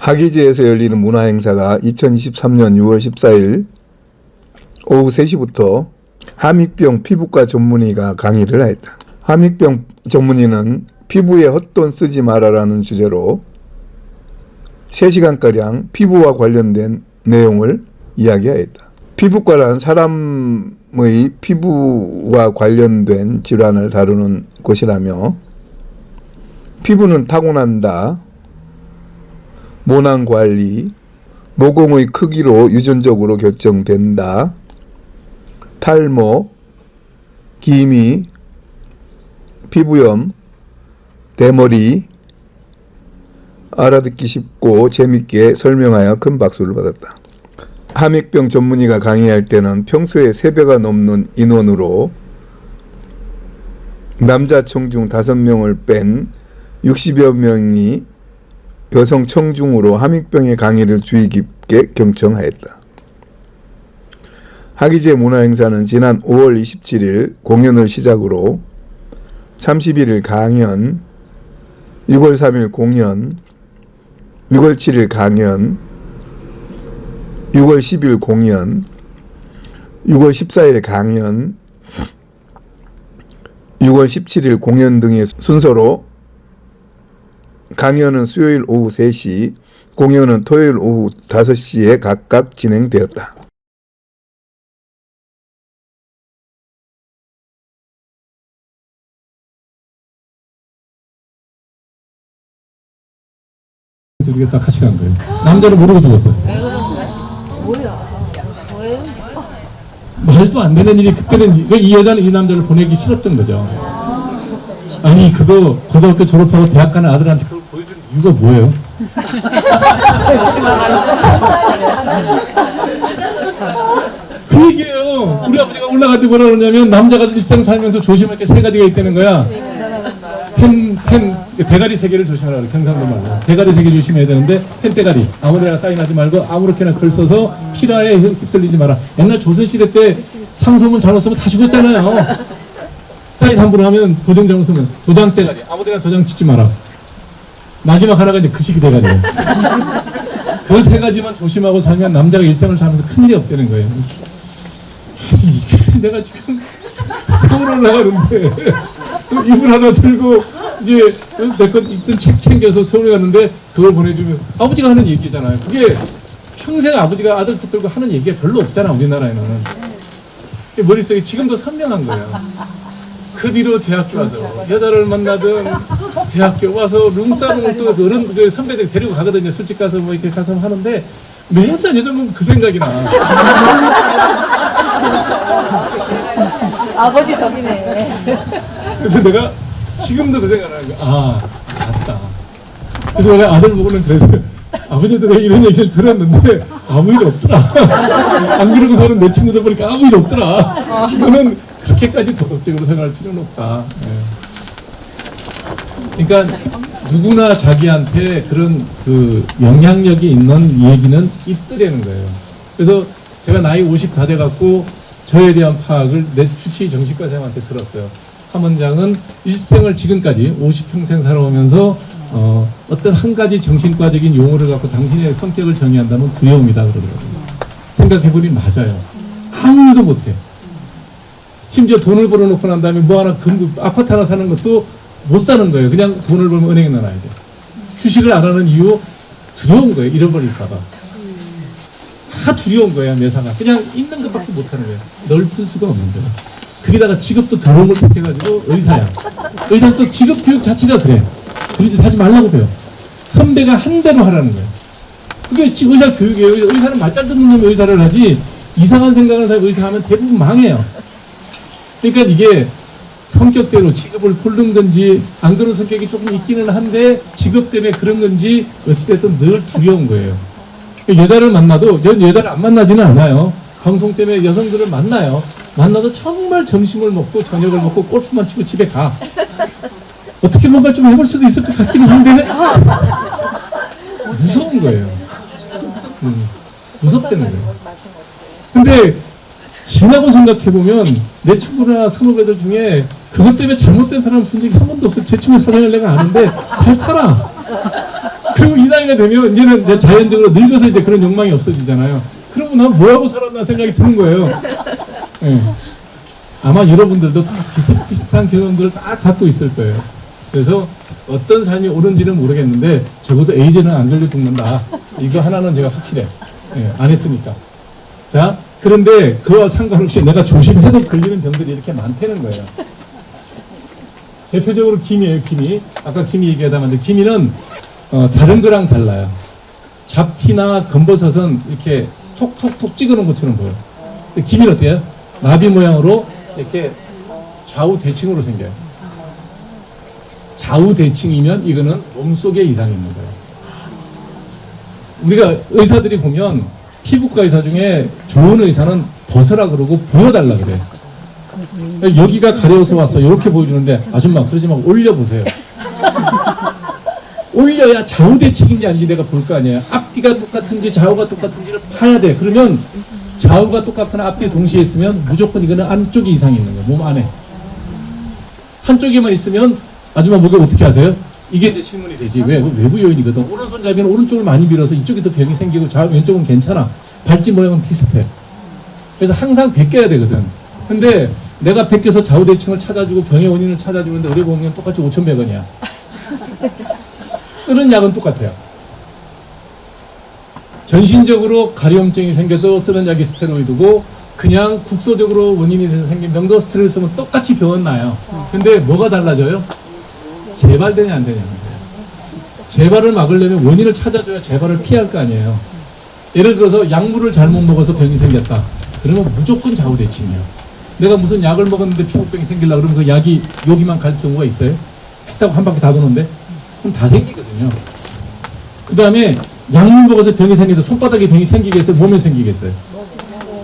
하기지에서 열리는 문화행사가 2023년 6월 14일 오후 3시부터 함익병 피부과 전문의가 강의를 하였다. 함익병 전문의는 피부에 헛돈 쓰지 마라라는 주제로 3시간가량 피부와 관련된 내용을 이야기하였다. 피부과란 사람의 피부와 관련된 질환을 다루는 곳이라며 피부는 타고난다, 모낭관리, 모공의 크기로 유전적으로 결정된다, 탈모, 기미, 피부염, 대머리, 알아듣기 쉽고 재밌게 설명하여 큰 박수를 받았다. 함익병 전문의가 강의할 때는 평소에 3배가 넘는 인원으로 남자 청중 5명을 뺀 60여 명이 여성 청중으로 함익병의 강의를 주의 깊게 경청하였다. 하기제 문화행사는 지난 5월 27일 공연을 시작으로 31일 강연, 6월 3일 공연, 6월 7일 강연, 6월 10일 공연, 6월 14일 강연, 6월 17일 공연 등의 순서로 강연은 수요일 오후 3시, 공연은 토요일 오후 5시에 각각 진행되었다. 그래서 우리가 딱 같이 간 거예요. 남자를 모르고 죽었어요. 뭐예요? 말도 안 되는 일이 그때는 이 여자는 이 남자를 보내기 싫었던 거죠. 아니 그거 고등학교 졸업하고 대학 가는 아들한테 그걸 보여주는 이유가 뭐예요? 그 얘기예요. 우리 아버지가 올라갈 때 뭐라 그러냐면 남자가 일생 살면서 조심할 게 3가지가 있다는 거야. 대가리 3개를 조심하라 그래. 경상도 말로 대가리 3개 조심해야 되는데 펜대가리 아무데나 사인하지 말고 아무렇게나 글 써서 필화에 휩쓸리지 마라. 옛날 조선시대 때 상소문 잘못 쓰면 다 죽었잖아요. 사인 함부로 하면 도장 잘못 쓰면 도장대가리 아무데나 도장 찍지 마라. 마지막 하나가 이제 그시기 대가리예요. 그 3가지만 조심하고 살면 남자가 일생을 살면서 큰일이 없다는 거예요. 아니 내가 지금 서울 올라가는데 이불 하나 들고 이제 내 것 입던 책 챙겨서 서울에 갔는데 그걸 보내주면 아버지가 하는 얘기잖아요. 그게 평생 아버지가 아들 붙들고 하는 얘기가 별로 없잖아 우리나라에는. 머릿속에 지금도 선명한 거예요. 그 뒤로 대학교 와서 여자를 만나든 대학교 와서 룸사롱을 또 어른 그 선배들 데리고 가거든요. 술집 가서 뭐 이렇게 가서 하는데 매일 여자 보면 그 생각이 나. 아버지 덕이네. 그래서 내가 지금도 그 생각을 하는 거야. 아, 맞다. 그래서 내가 아들 보고는 그래서 아버지한테 내가 이런 얘기를 들었는데 아무 일 없더라. 안 그러고서는 내 친구들 보니까 아무 일 없더라. 지금은 그렇게까지 도덕적으로 생각할 필요는 없다. 네. 그러니까 누구나 자기한테 그런 그 영향력이 있는 얘기는 있더라는 거예요. 그래서 제가 나이 50 다 돼갖고 저에 대한 파악을 내 주치의 정신과 선생님한테 들었어요. 한 원장은 일생을 지금까지 50평생 살아오면서 어떤 한 가지 정신과적인 용어를 갖고 당신의 성격을 정의한다면 두려움이다 그러더라고요. 생각해보니 맞아요. 아무 일도 못해. 심지어 돈을 벌어놓고 난 다음에 뭐 하나 아파트 하나 사는 것도 못 사는 거예요. 그냥 돈을 벌면 은행에 넣어놔야 돼. 주식을 안 하는 이유 두려운 거예요. 잃어버릴까봐. 다 두려운 거야 매사가. 그냥 있는 것밖에 못하는 거예요. 넓힐 수가 없는 거예요. 거기다가 직업도 더러운 걸 택해가지고 의사야. 의사는 또 직업 교육 자체가 그래. 그런 짓 하지 말라고 배워. 선배가 한 대로 하라는 거예요. 그게 의사 교육이에요. 의사는 말잘 듣는 놈이 의사를 하지 이상한 생각하는 사람이 의사하면 대부분 망해요. 그러니까 이게 성격대로 직업을 고른 건지 안 그런 성격이 조금 있기는 한데 직업 때문에 그런 건지 어찌됐든 늘 두려운 거예요. 여자를 만나도 전 여자를 안 만나지는 않아요. 방송 때문에 여성들을 만나요. 만나도 정말 점심을 먹고 저녁을 먹고 골프만 치고 집에 가. 어떻게 뭔가 좀 해볼 수도 있을 것 같기는 한데 무서운 거예요. 무섭다는 거예요. 근데 지나고 생각해보면 내 친구나 선후배들 중에 그것 때문에 잘못된 사람을 본 적이 한 번도 없어. 제 친구 사정을 내가 아는데 잘 살아. 그리고 이 나이가 되면 이제는 이제 자연적으로 늙어서 이제 그런 욕망이 없어지잖아요. 그러면 난 뭐하고 살았나 생각이 드는 거예요. 예. 아마 여러분들도 다 비슷비슷한 경험들을 다 갖고 있을 거예요. 그래서 어떤 삶이 옳은지는 모르겠는데 적어도 에이즈는 안 걸려 죽는다. 이거 하나는 제가 확실해. 예, 안 했으니까. 자, 그런데 그와 상관없이 내가 조심해도 걸리는 병들이 이렇게 많다는 거예요. 대표적으로 기미예요, 기미. 아까 기미 얘기하다 말인데 기미는 다른 거랑 달라요. 잡티나 검버섯은 이렇게 톡톡톡 찍어놓은 것처럼 보여요. 근데 기미는 어때요? 나비 모양으로 이렇게 좌우 대칭으로 생겨요. 좌우 대칭이면 이거는 몸속에 이상이 있는 거예요. 우리가 의사들이 보면 피부과 의사 중에 좋은 의사는 벗으라 그러고 보여달라 그래요. 여기가 가려워서 왔어 이렇게 보여주는데 아줌마 그러지 말고 올려보세요. 올려야 좌우 대칭인지 아닌지 내가 볼 거 아니에요. 앞뒤가 똑같은지 좌우가 똑같은지를 봐야 돼. 그러면 좌우가 똑같거나 앞뒤 동시에 있으면 무조건 이거는 안쪽에 이상이 있는 거예요. 몸 안에. 한쪽에만 있으면 아줌마 목에 어떻게 하세요? 이게 이제 질문이 되지. 왜? 외부 요인이거든. 오른손잡이는 오른쪽을 많이 밀어서 이쪽에 더 병이 생기고 왼쪽은 괜찮아. 발짓 모양은 비슷해. 그래서 항상 베껴야 되거든. 근데 내가 베껴서 좌우 대칭을 찾아주고 병의 원인을 찾아주는데 의료 보험료는 똑같이 5,100원이야. 쓰는 약은 똑같아요. 전신적으로 가려움증이 생겨도 쓰는 약이 스테로이드고 그냥 국소적으로 원인이 돼서 생긴 병도 스테로이드 쓰면 똑같이 병은 나요. 근데 뭐가 달라져요? 재발되냐 안 되냐는 거예요. 재발을 막으려면 원인을 찾아줘야 재발을 피할 거 아니에요. 예를 들어서 약물을 잘못 먹어서 병이 생겼다. 그러면 무조건 좌우 대칭이에요. 내가 무슨 약을 먹었는데 피부병이 생기려고 그러면 그 약이 여기만 갈 경우가 있어요. 피 타고 한 바퀴 다 도는데 그럼 다 생기거든요. 그 다음에 약물 먹어서 병이 생기도 손바닥에 병이 생기겠어요? 몸에 생기겠어요?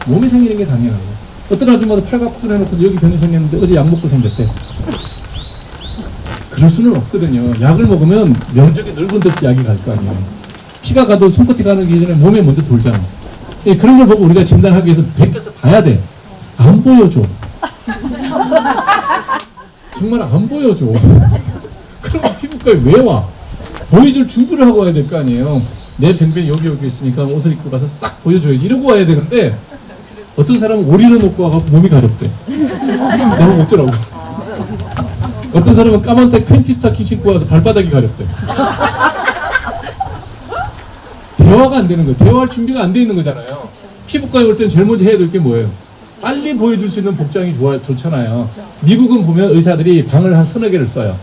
몸에 생기는 게 당연한 거예요. 어떤 아줌마도 팔각부근 해놓고 여기 병이 생겼는데 어제 약 먹고 생겼대. 그럴 수는 없거든요. 약을 먹으면 면적이 넓은 데 약이 갈 거 아니에요. 피가 가도 손끝이 가기 전에 몸에 먼저 돌잖아. 그런 걸 보고 우리가 진단하기 위해서 베껴서 봐야 돼. 안 보여줘. 정말 안 보여줘. 그럼 피부과에 왜 와? 보여줄 준비를 하고 와야 될 거 아니에요. 내 병변이 여기 있으니까 옷을 입고 가서 싹 보여줘야지. 이러고 와야 되는데 어떤 사람은 오리를 놓고 와서 몸이 가렵대. 나는 어쩌라고. 어떤 사람은 까만색 팬티 스타킹 신고 와서 발바닥이 가렵대. 대화가 안 되는 거예요. 대화할 준비가 안 돼 있는 거잖아요. 피부과에 올 때는 제일 먼저 해야 될 게 뭐예요? 빨리 보여줄 수 있는 복장이 좋잖아요. 미국은 보면 의사들이 방을 한 서너 개를 써요.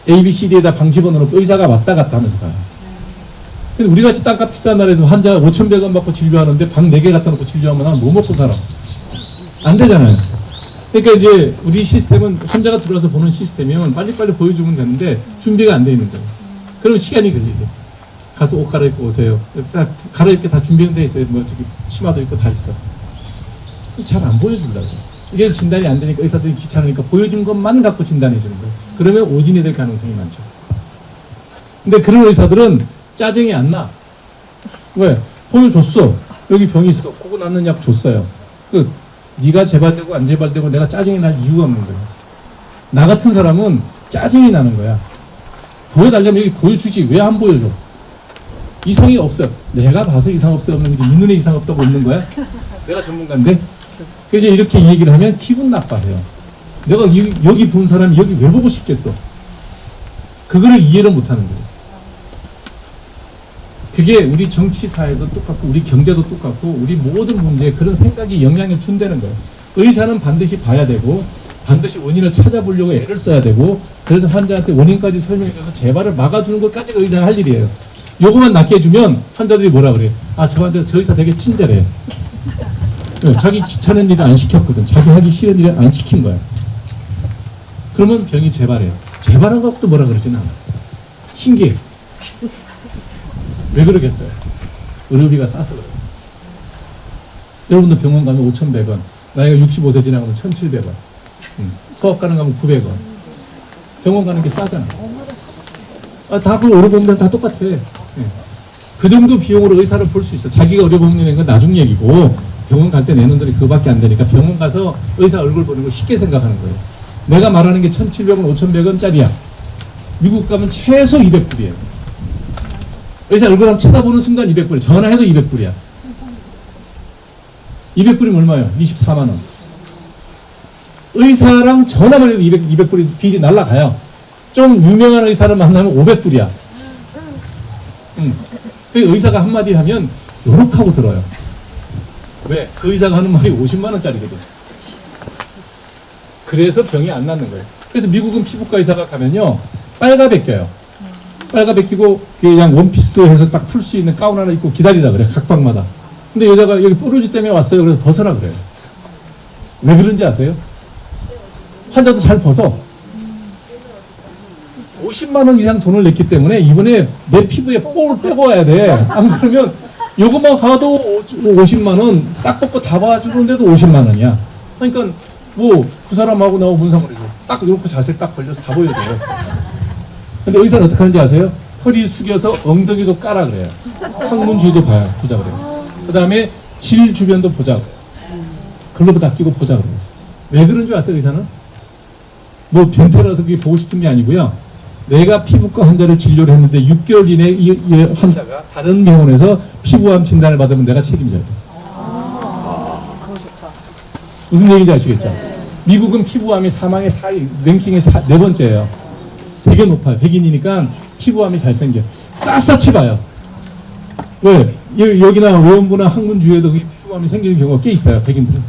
A, B, C, D에다 방 집어넣고 의사가 왔다 갔다 하면서 가요. 근데 우리같이 땅값 비싼 나라에서 환자 5,100원 받고 진료하는데 방 4개 갖다 놓고 진료하면 난 뭐 먹고 살아? 안 되잖아요. 그러니까 이제 우리 시스템은 환자가 들어와서 보는 시스템이면 빨리빨리 보여주면 되는데 준비가 안 돼 있는 거예요. 그러면 시간이 걸리죠. 가서 옷 갈아입고 오세요. 다 갈아입게 다 준비는 돼 있어요. 뭐 저기 치마도 있고 다 있어. 잘 안 보여준다고. 이게 진단이 안 되니까 의사들이 귀찮으니까 보여준 것만 갖고 진단해 주는 거예요. 그러면 오진이 될 가능성이 많죠. 근데 그런 의사들은 짜증이 안 나. 왜? 보여줬어. 여기 병이 있어. 그거 낫는 약 줬어요. 네가 재발되고 안 재발되고 내가 짜증이 날 이유가 없는 거예요. 나 같은 사람은 짜증이 나는 거야. 보여달라면 여기 보여주지. 왜 안 보여줘? 이상이 없어. 내가 봐서 이상 없어 없는 거지. 네 눈에 이상 없다고 없는 거야? 내가 전문가인데? 그래서 이렇게 얘기를 하면 기분 나빠해요. 내가 여기 본 사람이 여기 왜 보고 싶겠어? 그거를 이해를 못하는 거예요. 그게 우리 정치 사회도 똑같고 우리 경제도 똑같고 우리 모든 문제에 그런 생각이 영향을 준다는 거예요. 의사는 반드시 봐야 되고 반드시 원인을 찾아보려고 애를 써야 되고 그래서 환자한테 원인까지 설명해줘서 재발을 막아주는 것까지가 의사가 할 일이에요. 요거만 낫게 해주면 환자들이 뭐라 그래요? 아, 저 의사 되게 친절해. 자기 귀찮은 일을 안 시켰거든. 자기 하기 싫은 일을 안 시킨 거야. 그러면 병이 재발해요. 재발한 것도 뭐라 그러진 않아. 신기해. 왜 그러겠어요? 의료비가 싸서 그래요. 여러분도 병원 가면 5,100원, 나이가 65세 지나가면 1,700원, 소아과는 가면 900원. 병원 가는 게 싸잖아. 다 그 의료보험료는 다 똑같아. 그 정도 비용으로 의사를 볼 수 있어. 자기가 의료보험료 내는 건 나중 얘기고 병원 갈 때 내는 돈이 그거밖에 안 되니까 병원 가서 의사 얼굴 보는 걸 쉽게 생각하는 거예요. 내가 말하는 게 1,700원, 5,100원짜리야. 미국 가면 최소 200불이에요. 의사 얼굴 한번 쳐다보는 순간 200불이야. 전화해도 200불이야. 200불이면 얼마예요? 24만 원. 의사랑 전화만 해도 200불이 비리 날라가요. 좀 유명한 의사를 만나면 500불이야. 그 의사가 한마디 하면 요렇게 하고 들어요. 왜? 그 의사가 하는 말이 50만 원짜리거든. 그래서 병이 안 낫는 거예요. 그래서 미국은 피부과 의사가 가면요, 빨가벗 껴요. 빨가벗 끼고 그냥 원피스 해서 딱 풀 수 있는 가운 하나 입고 기다리라 그래, 각 방마다. 근데 여자가 여기 뾰루지 때문에 왔어요. 그래서 벗어라 그래요. 왜 그런지 아세요? 환자도 잘 벗어. 50만 원 이상 돈을 냈기 때문에 이번에 내 피부에 뽀를 빼고 와야 돼. 안 그러면 요것만 가도 50만 원 싹 벗고 다 봐주는데도 50만 원이야. 그러니까 뭐 그 사람하고 나하고 무슨 상관이죠. 딱 이렇게 자세 딱 벌려서 다 보여줘요. 근데 의사는 어떻게 하는지 아세요? 허리 숙여서 엉덩이도 깔아 그래요. 항문주위도 봐요. 보자 그래요. 그 다음에 질 주변도 보자 그래요. 글러브 다 끼고 보자 그래요. 왜 그런 줄 아세요, 의사는? 뭐 변태라서 그게 보고 싶은 게 아니고요. 내가 피부과 환자를 진료를 했는데 6개월 이내에 이 환자가 다른 병원에서 피부암 진단을 받으면 내가 책임져야 돼. 그거 좋다. 무슨 얘기인지 아시겠죠? 미국은 피부암이 사망의 4위, 랭킹의 4번째예요. 되게 높아요. 백인이니까 피부암이 잘 생겨. 샅샅이 봐요. 왜? 여기나 외원부나 항문주위에도 피부암이 생기는 경우가 꽤 있어요. 백인들은.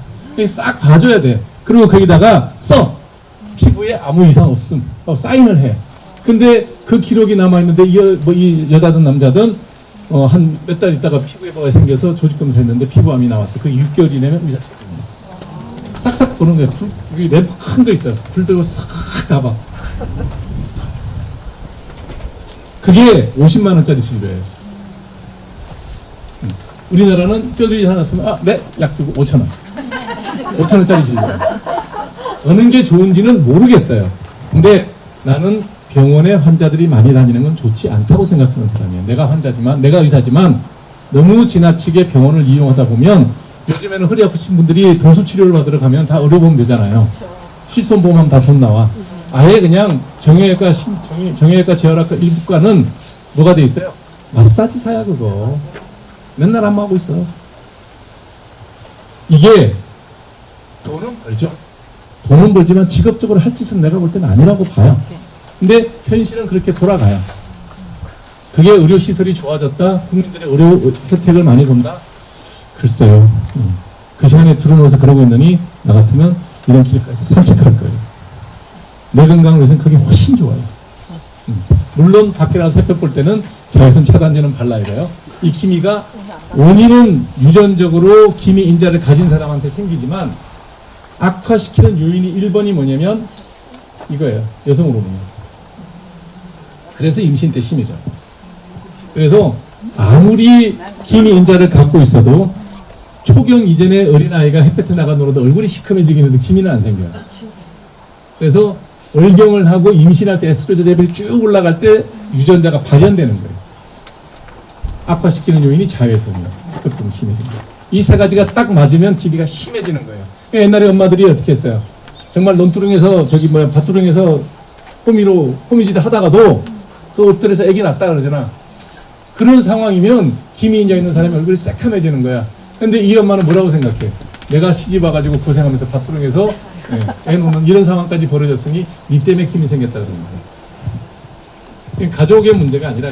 싹 봐줘야 돼. 그리고 거기다가 써. 피부에 아무 이상 없음. 사인을 해. 근데 그 기록이 남아있는데 이 여자든 남자든 한 몇 달 있다가 피부에 뭐가 생겨서 조직검사 했는데 피부암이 나왔어. 그 6개월 이내면 의사 책임이야. 싹싹 보는 거예요. 여기 램프 큰 거 있어요. 불 들고 싹 다 봐. 그게 50만 원짜리 진료예요. 우리나라는 뼈들이 하나 쓰면 네, 약 주고 5천 원. 5천 원짜리 진료. 어느 게 좋은지는 모르겠어요. 근데 나는 병원에 환자들이 많이 다니는 건 좋지 않다고 생각하는 사람이에요. 내가 환자지만, 내가 의사지만 너무 지나치게 병원을 이용하다 보면 요즘에는 허리 아프신 분들이 도수 치료를 받으러 가면 다 의료보험 되잖아요. 실손보험하면 다 돈 나와. 아예 그냥 정형외과, 재활학과 일부과는 뭐가 돼 있어요? 마사지사야 그거. 맨날 안마하고 있어. 이게 돈은 벌죠. 돈은 벌지만 직업적으로 할 짓은 내가 볼 때는 아니라고 봐요. 근데 현실은 그렇게 돌아가요. 그게 의료시설이 좋아졌다? 국민들의 의료 혜택을 많이 본다? 글쎄요. 그 시간에 들어놓아서 그러고 있느니 나 같으면 이런 길가에서 산책할 거예요. 내 건강을 위해서는 그게 훨씬 좋아요. 물론 밖에 나가서 햇볕 볼 때는 자외선 차단제는 발라야 돼요. 이 기미가 원인은 유전적으로 기미 인자를 가진 사람한테 생기지만 악화시키는 요인이 1번이 뭐냐면 이거예요. 여성 호르몬. 그래서 임신 때 심해져. 그래서 아무리 기미 인자를 갖고 있어도 초경 이전에 어린아이가 햇볕에 나가 놀아도 얼굴이 시커매지긴 해도 기미는 안 생겨요. 그래서 월경을 하고 임신할 때 에스트로겐 레벨이 쭉 올라갈 때 유전자가 발현되는 거예요. 악화시키는 요인이 자외선이에요. 그럼 심해지는 거예요. 이 세 가지가 딱 맞으면 기미가 심해지는 거예요. 옛날에 엄마들이 어떻게 했어요? 정말 논두렁에서 밭두렁에서 호미질을 하다가도 그 엎드려서 애기 낳았다 그러잖아. 그런 상황이면 기미 인자 있는 사람이 얼굴이 새카매지는 거야. 근데 이 엄마는 뭐라고 생각해? 내가 시집 와가지고 고생하면서 밭두렁에서 애 놓는 이런 상황까지 벌어졌으니 니 때문에 기미 생겼다 그러는 거야. 가족의 문제가 아니라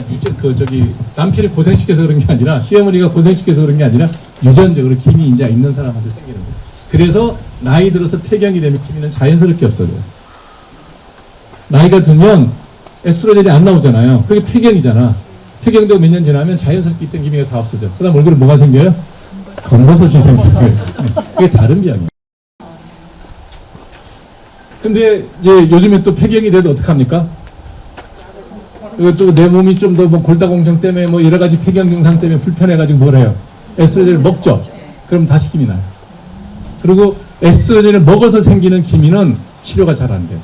남편이 고생시켜서 그런 게 아니라 시어머니가 고생시켜서 그런 게 아니라 유전적으로 기미 인자 있는 사람한테 생기는 거야. 그래서 나이 들어서 폐경이 되면 기미는 자연스럽게 없어져요. 나이가 들면 에스트로겐이 안 나오잖아요. 그게 폐경이잖아. 폐경되고 몇 년 지나면 자연스럽게 있던 기미가 다 없어져. 그 다음 얼굴에 뭐가 생겨요? 검버섯이 생겨요. 그게 다른 병이에요. 근데 이제 요즘에 또 폐경이 돼도 어떡합니까? 이거 또 내 몸이 좀 더 뭐 골다공증 때문에 뭐 여러 가지 폐경 증상 때문에 불편해가지고 뭘 해요? 에스트로겐을 먹죠. 그럼 다시 기미 나요. 그리고 에스트로겐을 먹어서 생기는 기미는 치료가 잘 안 돼요.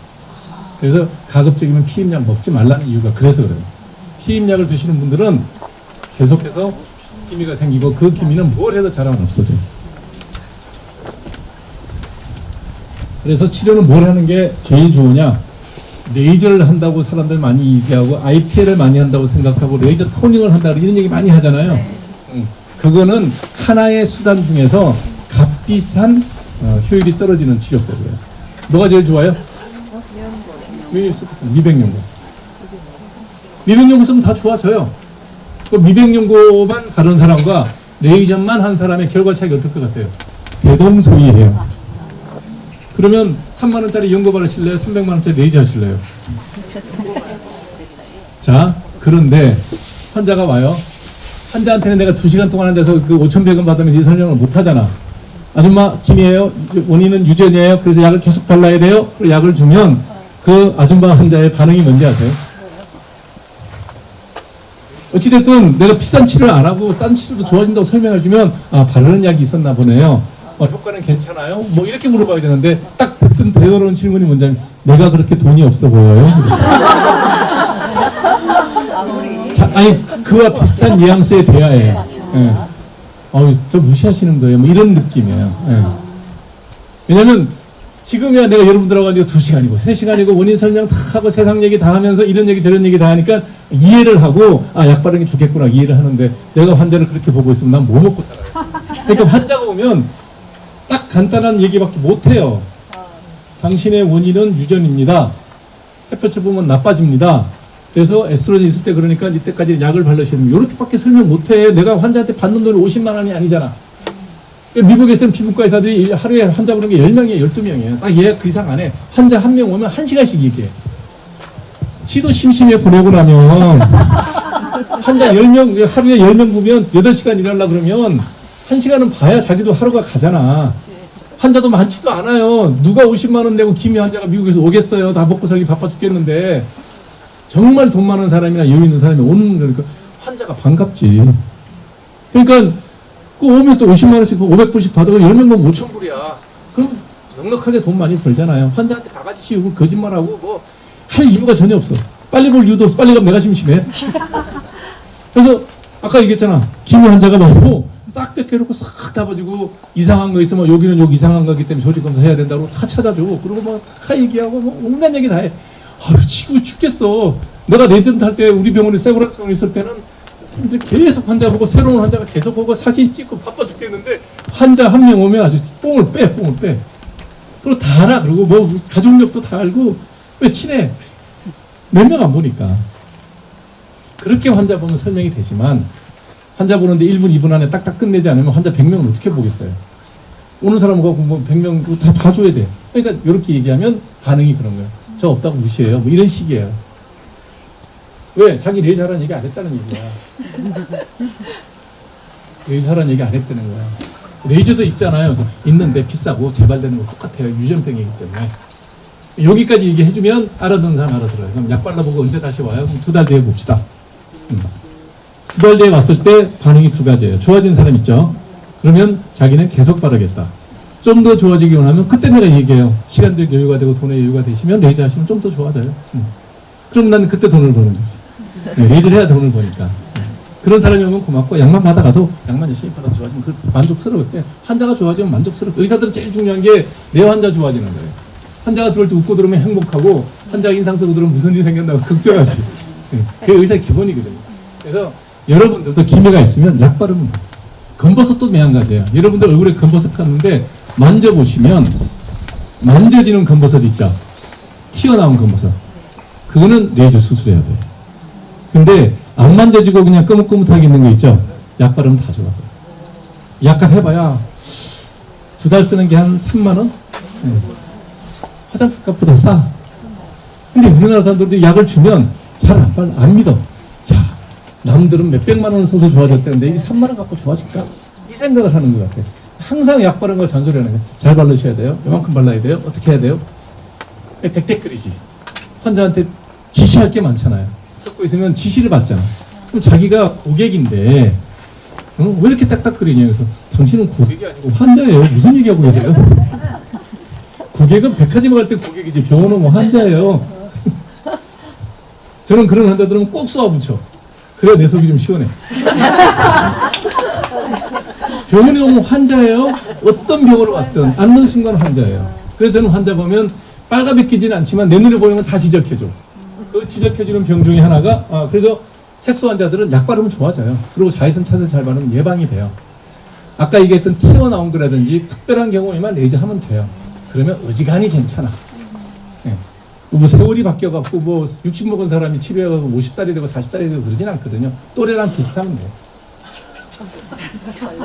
그래서 가급적이면 피임약 먹지 말라는 이유가 그래서 그래요. 피임약을 드시는 분들은 계속해서 기미가 생기고 그 기미는 뭘 해도 잘 안 없어져요. 그래서 치료는 뭘 하는 게 제일 좋으냐? 레이저를 한다고 사람들 많이 얘기하고 IPL을 많이 한다고 생각하고 레이저 토닝을 한다고 이런 얘기 많이 하잖아요. 그거는 하나의 수단 중에서 값비싼 효율이 떨어지는 치료법이에요. 뭐가 제일 좋아요? 미백연고. 미백연고 쓰면 다 좋아져요. 그 미백연고만 바른 사람과 레이저만 한 사람의 결과 차이가 어떨 것 같아요? 대동소이해요. 그러면 3만 원짜리 연고발 하실래요? 300만 원짜리 레이저 하실래요? 자, 그런데 환자가 와요. 환자한테는 내가 2시간 동안 앉아서 그 5,100원 받으면서 이 설명을 못 하잖아. 아줌마 김이에요. 원인은 유전이에요. 그래서 약을 계속 발라야 돼요. 그리고 약을 주면 그 아줌마 환자의 반응이 뭔지 아세요? 어찌됐든 내가 비싼 치료를 안 하고 싼 치료도 좋아진다고 설명해주면 아, 바르는 약이 있었나 보네요. 효과는 괜찮아요? 뭐 이렇게 물어봐야 되는데 딱 듣던 되돌아온 질문이 뭔지 내가 그렇게 돈이 없어 보여요? 자, 아니 그와 비슷한 뉘앙스의 대화예요. 예. 저 무시하시는 거예요. 뭐 이런 느낌이에요. 예. 왜냐면 지금이야 내가 여러분들하고 가지고 2시간이고 3시간이고 원인 설명 다 하고 세상 얘기 다 하면서 이런 얘기 저런 얘기 다 하니까 이해를 하고 아, 약 바르는 게 좋겠구나 이해를 하는데 내가 환자를 그렇게 보고 있으면 난 뭐 먹고 살아요. 그러니까 환자가 오면 딱 간단한 얘기밖에 못 해요. 당신의 원인은 유전입니다. 햇볕을 보면 나빠집니다. 그래서 에스트로겐 있을 때 그러니까 이때까지 약을 바르시면 이렇게밖에 설명 못 해. 내가 환자한테 받는 돈이 50만 원이 아니잖아. 미국에서는 피부과 의사들이 하루에 환자 보는 게 10명이에요, 12명이에요. 딱 예약 그 이상 안 해. 환자 한 명 오면 1시간씩 얘기해. 지도 심심해 보내고 나면 환자 10명, 하루에 10명 보면 8시간 일하려고 그러면 1시간은 봐야 자기도 하루가 가잖아. 환자도 많지도 않아요. 누가 50만 원 내고 김이 환자가 미국에서 오겠어요. 다 먹고 살기 바빠 죽겠는데 정말 돈 많은 사람이나 여유 있는 사람이 오는 거니까 환자가 반갑지. 그러니까 그 오면 또 50만 원씩 500불씩 받아도 10명 보면 5,000불이야. 그럼 넉넉하게 돈 많이 벌잖아요. 환자한테 바가지 씌우고 거짓말하고 뭐 할 이유가 전혀 없어. 빨리 볼 이유도 없어. 빨리 가면 내가 심심해. 그래서 아까 얘기했잖아. 김이 환자가 와도 싹 뺏겨놓고 싹 잡아주고 이상한 거 있으면 여기는 여기 이상한 거기 때문에 조직 검사 해야 된다고 다 찾아줘. 그리고 막 다 얘기하고 뭐 온갖 얘기 다 해. 아유 지금 죽겠어. 내가 레전드 할 때 우리 병원에 세브란스 병원 있을 때는 선생님들 계속 환자 보고 새로운 환자가 계속 오고 사진 찍고 바빠 죽겠는데 환자 한 명 오면 아주 뽕을 빼. 그리고 다 알아. 그리고 뭐 가족력도 다 알고 왜 친해. 몇 명 안 보니까. 그렇게 환자 보면 설명이 되지만 환자 보는데 1분, 2분 안에 딱딱 끝내지 않으면 환자 100명을 어떻게 보겠어요? 오는 사람하고 뭐 100명 다 봐줘야 돼. 그러니까 이렇게 얘기하면 반응이 그런 거예요. 저 없다고 무시해요. 뭐 이런 식이에요. 왜? 자기 레이저라는 얘기 안 했다는 얘기야. 레이저라는 얘기 안 했다는 거야. 레이저도 있잖아요. 그래서 있는데 비싸고 재발되는 거 똑같아요. 유전병이기 때문에. 여기까지 얘기해주면 알아듣는 사람 알아들어요. 그럼 약 발라보고 언제 다시 와요? 그럼 2달 뒤에 봅시다. 2달 뒤에 왔을 때 반응이 2가지예요. 좋아진 사람 있죠? 그러면 자기는 계속 바르겠다. 좀 더 좋아지기 원하면 그때 내가 얘기해요. 시간도 여유가 되고 돈의 여유가 되시면 레이저 하시면 좀 더 좋아져요. 그럼 나는 그때 돈을 버는 거지. 네, 레이저를 해야 돈을 버니까. 그런 사람이 오면 고맙고 약만 받아가도 약만 열심히 받아 좋아지면 그 만족스러울 때 환자가 좋아지면 만족스럽고 의사들은 제일 중요한 게 내 환자 좋아지는 거예요. 환자가 들어올 때 웃고 들어오면 행복하고 환자가 인상 쓰고 들어오면 무슨 일이 생겼나고 걱정하지. 네, 그게 의사의 기본이거든요. 그래서 여러분들도 기미가 있으면 약 바르면 돼요. 검버섯도 매한가지예요. 여러분들 얼굴에 검버섯 갔는데 만져보시면 만져지는 검버섯 있죠. 튀어나온 검버섯. 그거는 레이저 수술해야 돼요. 근데 안 만져지고 그냥 끄뭇끄뭇하게 있는 거 있죠. 약 바르면 다 좋아서. 약값 해봐야 2달 쓰는 게 한 3만 원? 네. 화장품 값보다 싸. 근데 우리나라 사람들도 약을 주면 잘 안 믿어. 야, 남들은 몇백만 원 써서 좋아졌다는데 이 3만 원 갖고 좋아질까? 이 생각을 하는 것 같아. 항상 약 바른 걸 잔소리하는 거야. 잘 바르셔야 돼요. 이만큼 발라야 돼요. 어떻게 해야 돼요? 덱덱거리지. 환자한테 지시할 게 많잖아요. 듣고 있으면 지시를 받잖아. 그럼 자기가 고객인데 왜 이렇게 딱딱거리냐. 그래서 당신은 고객이 아니고 환자예요. 무슨 얘기하고 계세요? 고객은 백화점 갈 때 고객이지 병원 오면 환자예요. 저는 그런 환자들은 꼭 쏘아붙여. 그래야 내 속이 좀 시원해. 병원에 오면 환자예요. 어떤 병으로 왔든 앉는 순간 환자예요. 그래서 저는 환자 보면 빨가벗기지는 않지만 내 눈에 보이는 건 다 지적해줘. 그 지적해주는 병 중에 하나가 그래서 색소 환자들은 약 바르면 좋아져요. 그리고 자외선 차단 잘 바르면 예방이 돼요. 아까 얘기했던 튀어나온 거라든지 특별한 경우에만 레이저 하면 돼요. 그러면 어지간히 괜찮아. 예. 뭐 세월이 바뀌어갖고 뭐 60 먹은 사람이 치료해가지고 50살이 되고 40살이 되고 그러진 않거든요. 또래랑 비슷하면 돼요.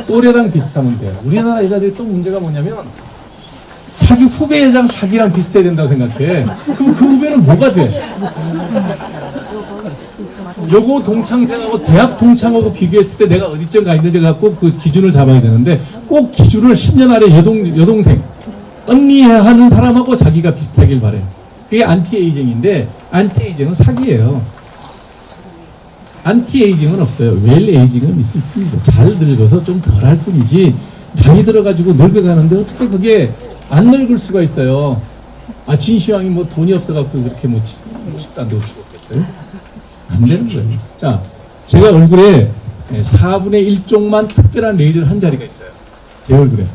또래랑 비슷하면 돼요. 우리나라 여자들이 또 문제가 뭐냐면 자기 후배랑 자기랑 비슷해야 된다고 생각해. 그럼 그 후배는 뭐가 돼? 여고 동창생하고 대학 동창하고 비교했을 때 내가 어디쯤 가 있는지 갖고 그 기준을 잡아야 되는데 꼭 기준을 10년 아래 여동생 언니 하는 사람하고 자기가 비슷하길 바래요. 그게 안티에이징인데 안티에이징은 사기예요. 안티에이징은 없어요. 웰에이징은 있을 뿐이죠. 잘 늙어서 좀 덜 할 뿐이지 나이 들어가지고 늙어가는데 어떻게 그게 안 늙을 수가 있어요. 진시황이 뭐 돈이 없어갖고 그렇게 뭐 싶다는데 죽었겠어요? 안 되는 거예요. 자, 제가 얼굴에 4분의 1쪽만 특별한 레이저를 한 자리가 있어요. 제 얼굴에.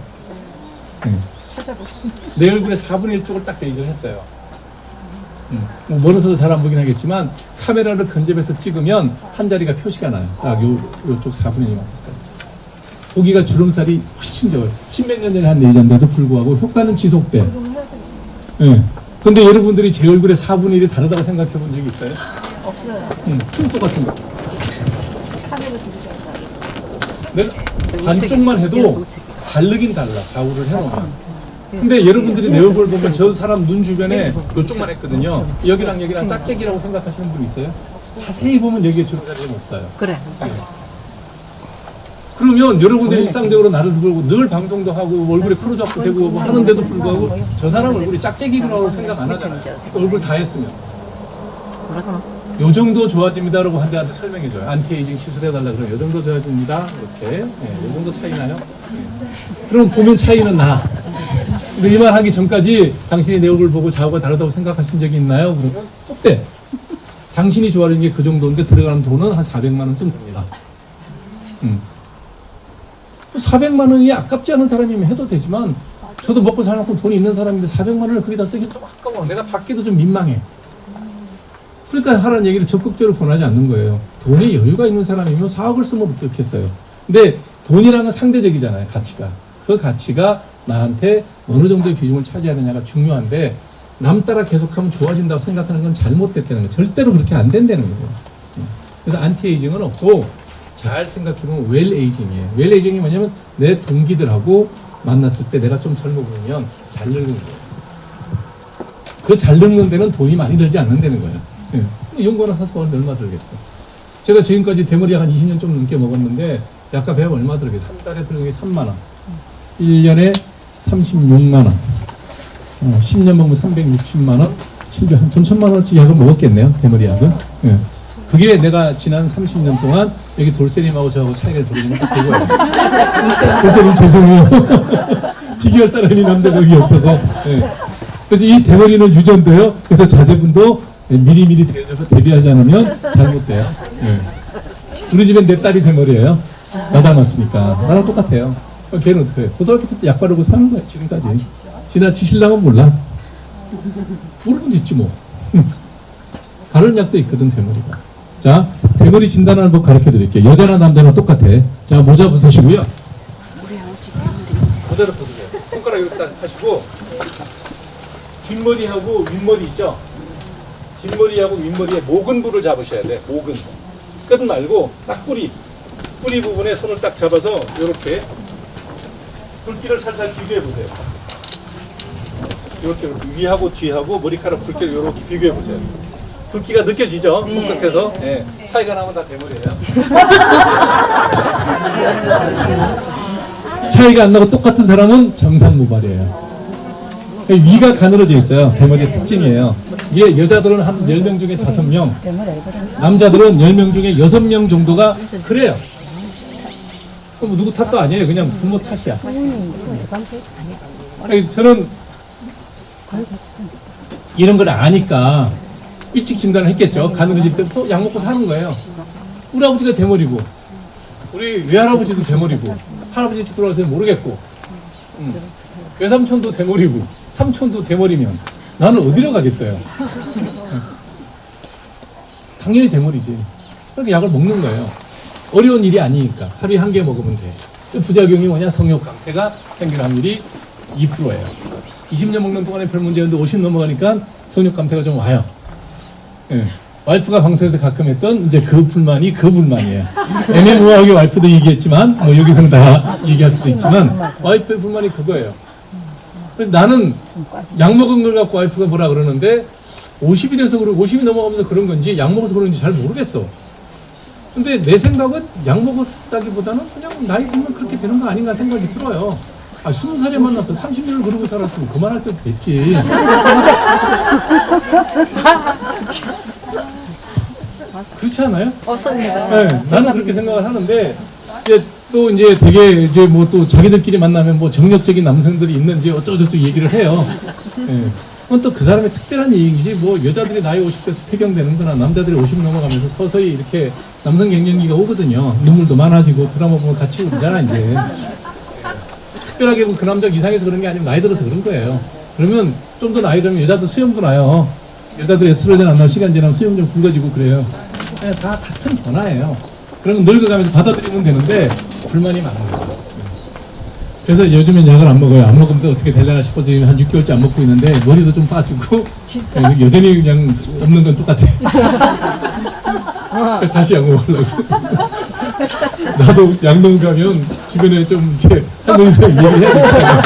내 얼굴에 4분의 1쪽을 딱 레이저를 했어요. 뭐 멀어서 잘 안 보긴 하겠지만 카메라를 근접해서 찍으면 한 자리가 표시가 나요. 딱 요쪽 4분의 1만 했어요. 거기가 주름살이 훨씬 적어요. 10몇 년 전에 한 레이저인데도 불구하고 효과는 지속돼. 예. 근데 여러분들이 제 얼굴에 4분의 1이 다르다고 생각해 본 적이 있어요? 없어요. 똑같은 거. 내가 반쪽만 해도 다르긴 달라. 좌우를 해놓으면. 근데 여러분들이 내 얼굴 보면 저 사람 눈 주변에 이쪽만 했거든요. 여기랑 여기랑 짝짝이라고 생각하시는 분 있어요? 자세히 보면 여기에 주름살이 좀 없어요. 그래. 그러면 여러분들이 일상적으로 나를 보고 늘 방송도 하고 얼굴에 크로즈업도 되고 뭐 하는데도 불구하고 저 사람 얼굴이 짝짝이라고 생각 안 하잖아요. 얼굴 다 했으면. 요 정도 좋아집니다라고 환자한테 설명해줘요. 안티에이징 시술해달라 그러면 요 정도 좋아집니다. 이렇게. 요 정도 차이 나요. 그럼 보면 차이는 나. 근데 이 말 하기 전까지 당신이 내 얼굴 보고 저하고 다르다고 생각하신 적이 있나요? 그러면 똑대. 당신이 좋아하는 게 그 정도인데 들어가는 돈은 한 400만 원쯤 됩니다. 400만 원이 아깝지 않은 사람이면 해도 되지만 저도 먹고 살만큼 돈이 있는 사람인데 400만 원을 거기다 쓰기 좀 아까워. 내가 받기도 좀 민망해. 그러니까 하라는 얘기를 적극적으로 권하지 않는 거예요. 돈에 여유가 있는 사람이면 4억을 쓰면 어떻겠어요. 근데 돈이라는 건 상대적이잖아요. 가치가. 그 가치가 나한테 어느 정도의 비중을 차지하느냐가 중요한데 남 따라 계속하면 좋아진다고 생각하는 건 잘못됐다는 거예요. 절대로 그렇게 안 된다는 거예요. 그래서 안티에이징은 없고 잘 생각해보면 웰에이징이에요. 웰에이징이 뭐냐면 내 동기들하고 만났을 때 내가 좀 젊어 보이면 잘 늙는 거예요. 그 잘 늙는 데는 돈이 많이 들지 않는다는 거예요. 연고는 사서 얼마 들겠어. 제가 지금까지 대머리 한 20년 좀 넘게 먹었는데 약값 배가 얼마 들겠어. 한 달에 들는 게 3만 원. 1년에 36만 원. 10년 먹으면 360만 원. 700, 한 1,000만 원어치 약을 먹었겠네요. 대머리 약은. 예. 그게 내가 지난 30년 동안 여기 돌쇠님하고 저하고 차이가 벌어지는 게 그거예요. 돌쇠님 죄송해요. 비교할 사람이 남자가 여기 없어서. 예. 그래서 이 대머리는 유전돼요. 그래서 자제분도 미리미리 대줘서 대비하지 않으면 잘못돼요. 예. 우리 집엔 내 딸이 대머리예요. 나 닮았으니까. 나랑 똑같아요. 걔는 어떻게 해요? 고등학교 때 약 바르고 사는 거야, 지금까지. 지나치실랑은 몰라. 모르는 분도 있지 뭐. 바르는 약도 있거든, 대머리가. 자, 대머리 진단하는 법 가르쳐 드릴게요. 여자나 남자나 똑같아. 자, 모자 벗으시고요. 모자를 벗으세요. 손가락 이렇게 딱 하시고, 뒷머리하고 윗머리 있죠? 뒷머리하고 윗머리에 모근부를 잡으셔야 돼. 모근. 끝 말고 딱 뿌리 부분에 손을 딱 잡아서 이렇게 굵기를 살살 비교해 보세요. 이렇게 위하고 뒤하고 머리카락 굵기를 이렇게 비교해 보세요. 굵기가 느껴지죠? 손끝에서. 네. 차이가 나면 다 대머리예요. 차이가 안 나고 똑같은 사람은 정상모발이에요. 위가 가늘어져 있어요. 대머리의 특징이에요. 이게 여자들은 한 10명 중에 5명, 남자들은 10명 중에 6명 정도가 그래요. 그럼 누구 탓도 아니에요. 그냥 부모 탓이야. 저는 이런 걸 아니까 일찍 진단을 했겠죠. 가늘어질 때부터 약 먹고 사는 거예요. 우리 아버지가 대머리고 우리 외할아버지도 대머리고 할아버지 들어와서 모르겠고 외삼촌도 대머리고 삼촌도 대머리면 나는 어디로 가겠어요? 당연히 대머리지. 그러니까 약을 먹는 거예요. 어려운 일이 아니니까. 하루에 한 개 먹으면 돼. 그 부작용이 뭐냐? 성욕 강태가 생길 확률이 2%예요. 20년 먹는 동안에 별 문제였는데 50 넘어가니까 성욕 감퇴가 좀 와요. 예. 와이프가 방송에서 가끔 했던 이제 그 불만이에요. 애매모호하게 와이프도 얘기했지만 뭐 여기서는 다 얘기할 수도 있지만 와이프의 불만이 그거예요. 그래서 나는 약 먹은 걸 갖고 와이프가 뭐라 그러는데 50이 돼서 그러고 50이 넘어가면서 그런 건지 약 먹어서 그런지 잘 모르겠어. 근데 내 생각은 약 먹었다기보다는 그냥 나이 들면 그렇게 되는 거 아닌가 생각이 들어요. 아, 20살에 만나서 30년을 그러고 살았으면 그만할 때도 됐지. 그렇지 않아요? 맞습니다. 네, 나는 그렇게 생각을 하는데 이제 되게 이제 뭐 또 자기들끼리 만나면 뭐 정력적인 남성들이 있는지 어쩌고저쩌고 얘기를 해요. 예. 그건 또 그 사람의 특별한 얘기지 뭐 여자들이 나이 50대에서 폐경되는 거나 남자들이 50 넘어가면서 서서히 이렇게 남성 갱년기가 오거든요. 눈물도 많아지고 드라마 보면 같이 울잖아 이제. 특별하게 그 남자가 이상해서 그런 게 아니면 나이 들어서 그런 거예요. 그러면 좀 더 나이 들면 여자도 수염도 나요. 여자들이 에스트로겐 안 나면 시간 지나면 수염 좀 굵어지고 그래요. 그냥 다 같은 변화예요. 그러면 늙어가면서 받아들이면 되는데 불만이 많은 거죠. 그래서 요즘엔 약을 안 먹어요. 안 먹으면 어떻게 되려나 싶어서 한 6개월째 안 먹고 있는데 머리도 좀 빠지고 여전히 그냥 없는 건 똑같아. 그래서 다시 약 먹으려고. 나도 양동 가면 주변에 좀 이렇게 할머니들 얘기해야 되겠다.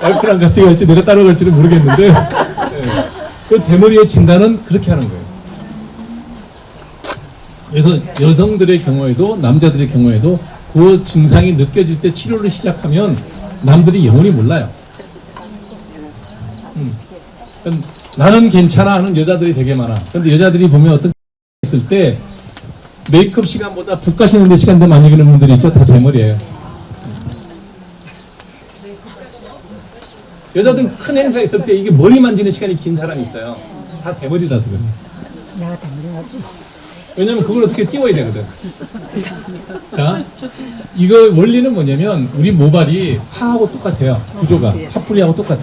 와이프랑 같이 갈지 내가 따로 갈지는 모르겠는데 그 대머리의 진단은 그렇게 하는 거예요. 그래서 여성들의 경우에도 남자들의 경우에도 그 증상이 느껴질 때 치료를 시작하면 남들이 영원히 몰라요. 나는 괜찮아 하는 여자들이 되게 많아. 그런데 여자들이 보면 어떤 있을 때 메이크업 시간보다 붓 가시는 데 시간 더 많이 드는 분들이 있죠. 다 대머리예요. 여자들 큰 행사 있을 때 이게 머리 만지는 시간이 긴 사람이 있어요. 다 대머리라서 그래요. 내가 대머리라고. 왜냐면 그걸 어떻게 띄워야 되거든. 자, 이거 원리는 뭐냐면 우리 모발이 파하고 똑같아요. 구조가 파뿌리하고 똑같아.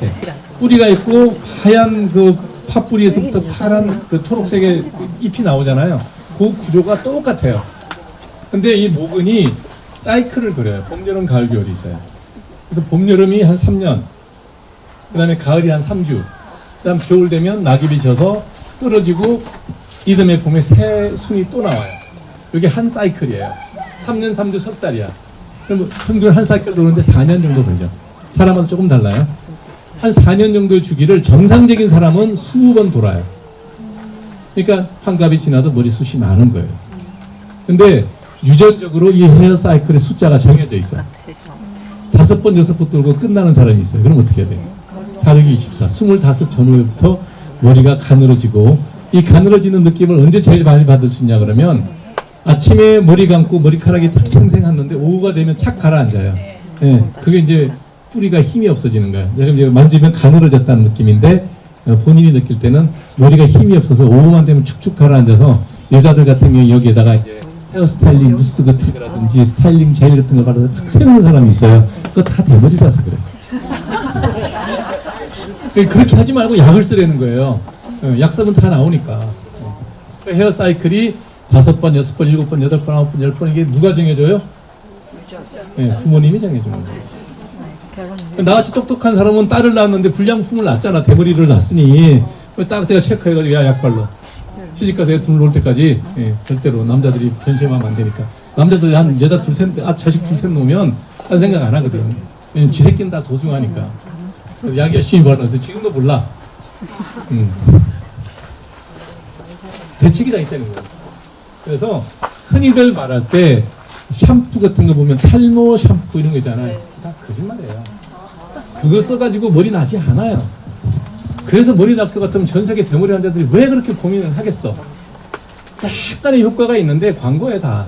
뿌리가 있고 하얀 그 파뿌리에서부터 파란 그 초록색의 잎이 나오잖아요. 그 구조가 똑같아요. 근데 이 모근이 사이클을 그려요. 봄, 여름, 가을, 겨울이 있어요. 그래서 봄, 여름이 한 3년, 그 다음에 가을이 한 3주, 그 다음 겨울 되면 낙엽이 져서 떨어지고 이듬해 봄에 새 순이 또 나와요. 이게 한 사이클이에요. 3년 3주 석 달이야. 그럼 평균 한 사이클 도는데 4년 정도 걸려. 사람마다 조금 달라요. 한 4년 정도의 주기를 정상적인 사람은 20번 돌아요. 그러니까 환갑이 지나도 머리숱이 많은 거예요. 근데 유전적으로 이 헤어 사이클의 숫자가 정해져 있어요. 5번, 6번 돌고 끝나는 사람이 있어요. 그럼 어떻게 해야 돼요? 4, 6, 24. 25 전후부터 머리가 가늘어지고 이 가늘어지는 느낌을 언제 제일 많이 받을 수 있냐 그러면 아침에 머리 감고 머리카락이 탁 생생했는데 오후가 되면 착 가라앉아요. 예, 그게 이제 뿌리가 힘이 없어지는 거예요. 이제 만지면 가늘어졌다는 느낌인데 본인이 느낄 때는 머리가 힘이 없어서 오후만 되면 축축 가라앉아서 여자들 같은 경우 여기에다가 이제 헤어스타일링 무스 같은 거라든지 스타일링 젤 같은 거 바르서 막 세우는 사람이 있어요. 그거 다 대머리라서 그래. 그렇게 하지 말고 약을 쓰라는 거예요. 약sab은 다 나오니까. 헤어 사이클이 5번, 6번, 7번, 8번, 9번, 10번 이게 누가 정해줘요? 네, 부모님이 정해주는 거예요. 나같이 똑똑한 사람은 딸을 낳았는데 불량품을 낳았잖아. 대머리를 낳았으니 딱 내가 체크해가지고 야, 약 발로 시집가서 애 둘 놓을 때까지 절대로 남자들이 변심하면 안 되니까. 남자들이 한 여자 둘, 셋, 자식 둘, 셋 놓으면 딴 생각 안 하거든. 왜냐면 지 새끼는 다 소중하니까. 그래서 약 열심히 발라서 지금도 몰라. 대책이 다 있다는 거예요. 그래서 흔히들 말할 때 샴푸 같은 거 보면 탈모 샴푸 이런 거 있잖아요. 다 거짓말이에요. 그거 써가지고 머리 나지 않아요. 그래서 머리 날 것 같으면 전 세계 대머리 환자들이 왜 그렇게 고민을 하겠어? 약간의 효과가 있는데 광고에 다.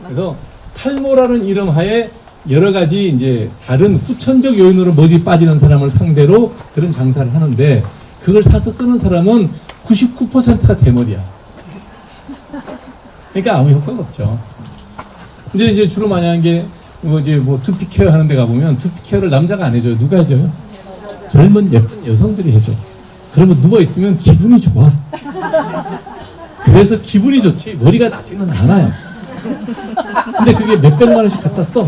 그래서 탈모라는 이름 하에 여러 가지 이제 다른 후천적 요인으로 머리 빠지는 사람을 상대로 그런 장사를 하는데 그걸 사서 쓰는 사람은 99%가 대머리야. 그러니까 아무 효과가 없죠. 근데 이제 주로 많이 하는 게 뭐 두피 케어 하는 데 가보면 두피 케어를 남자가 안 해줘요. 누가 해줘요? 젊은 예쁜 여성들이 해줘. 그러면 누워있으면 기분이 좋아. 그래서 기분이 좋지 머리가 나지는 않아요. 근데 그게 몇백만 원씩 갖다 써.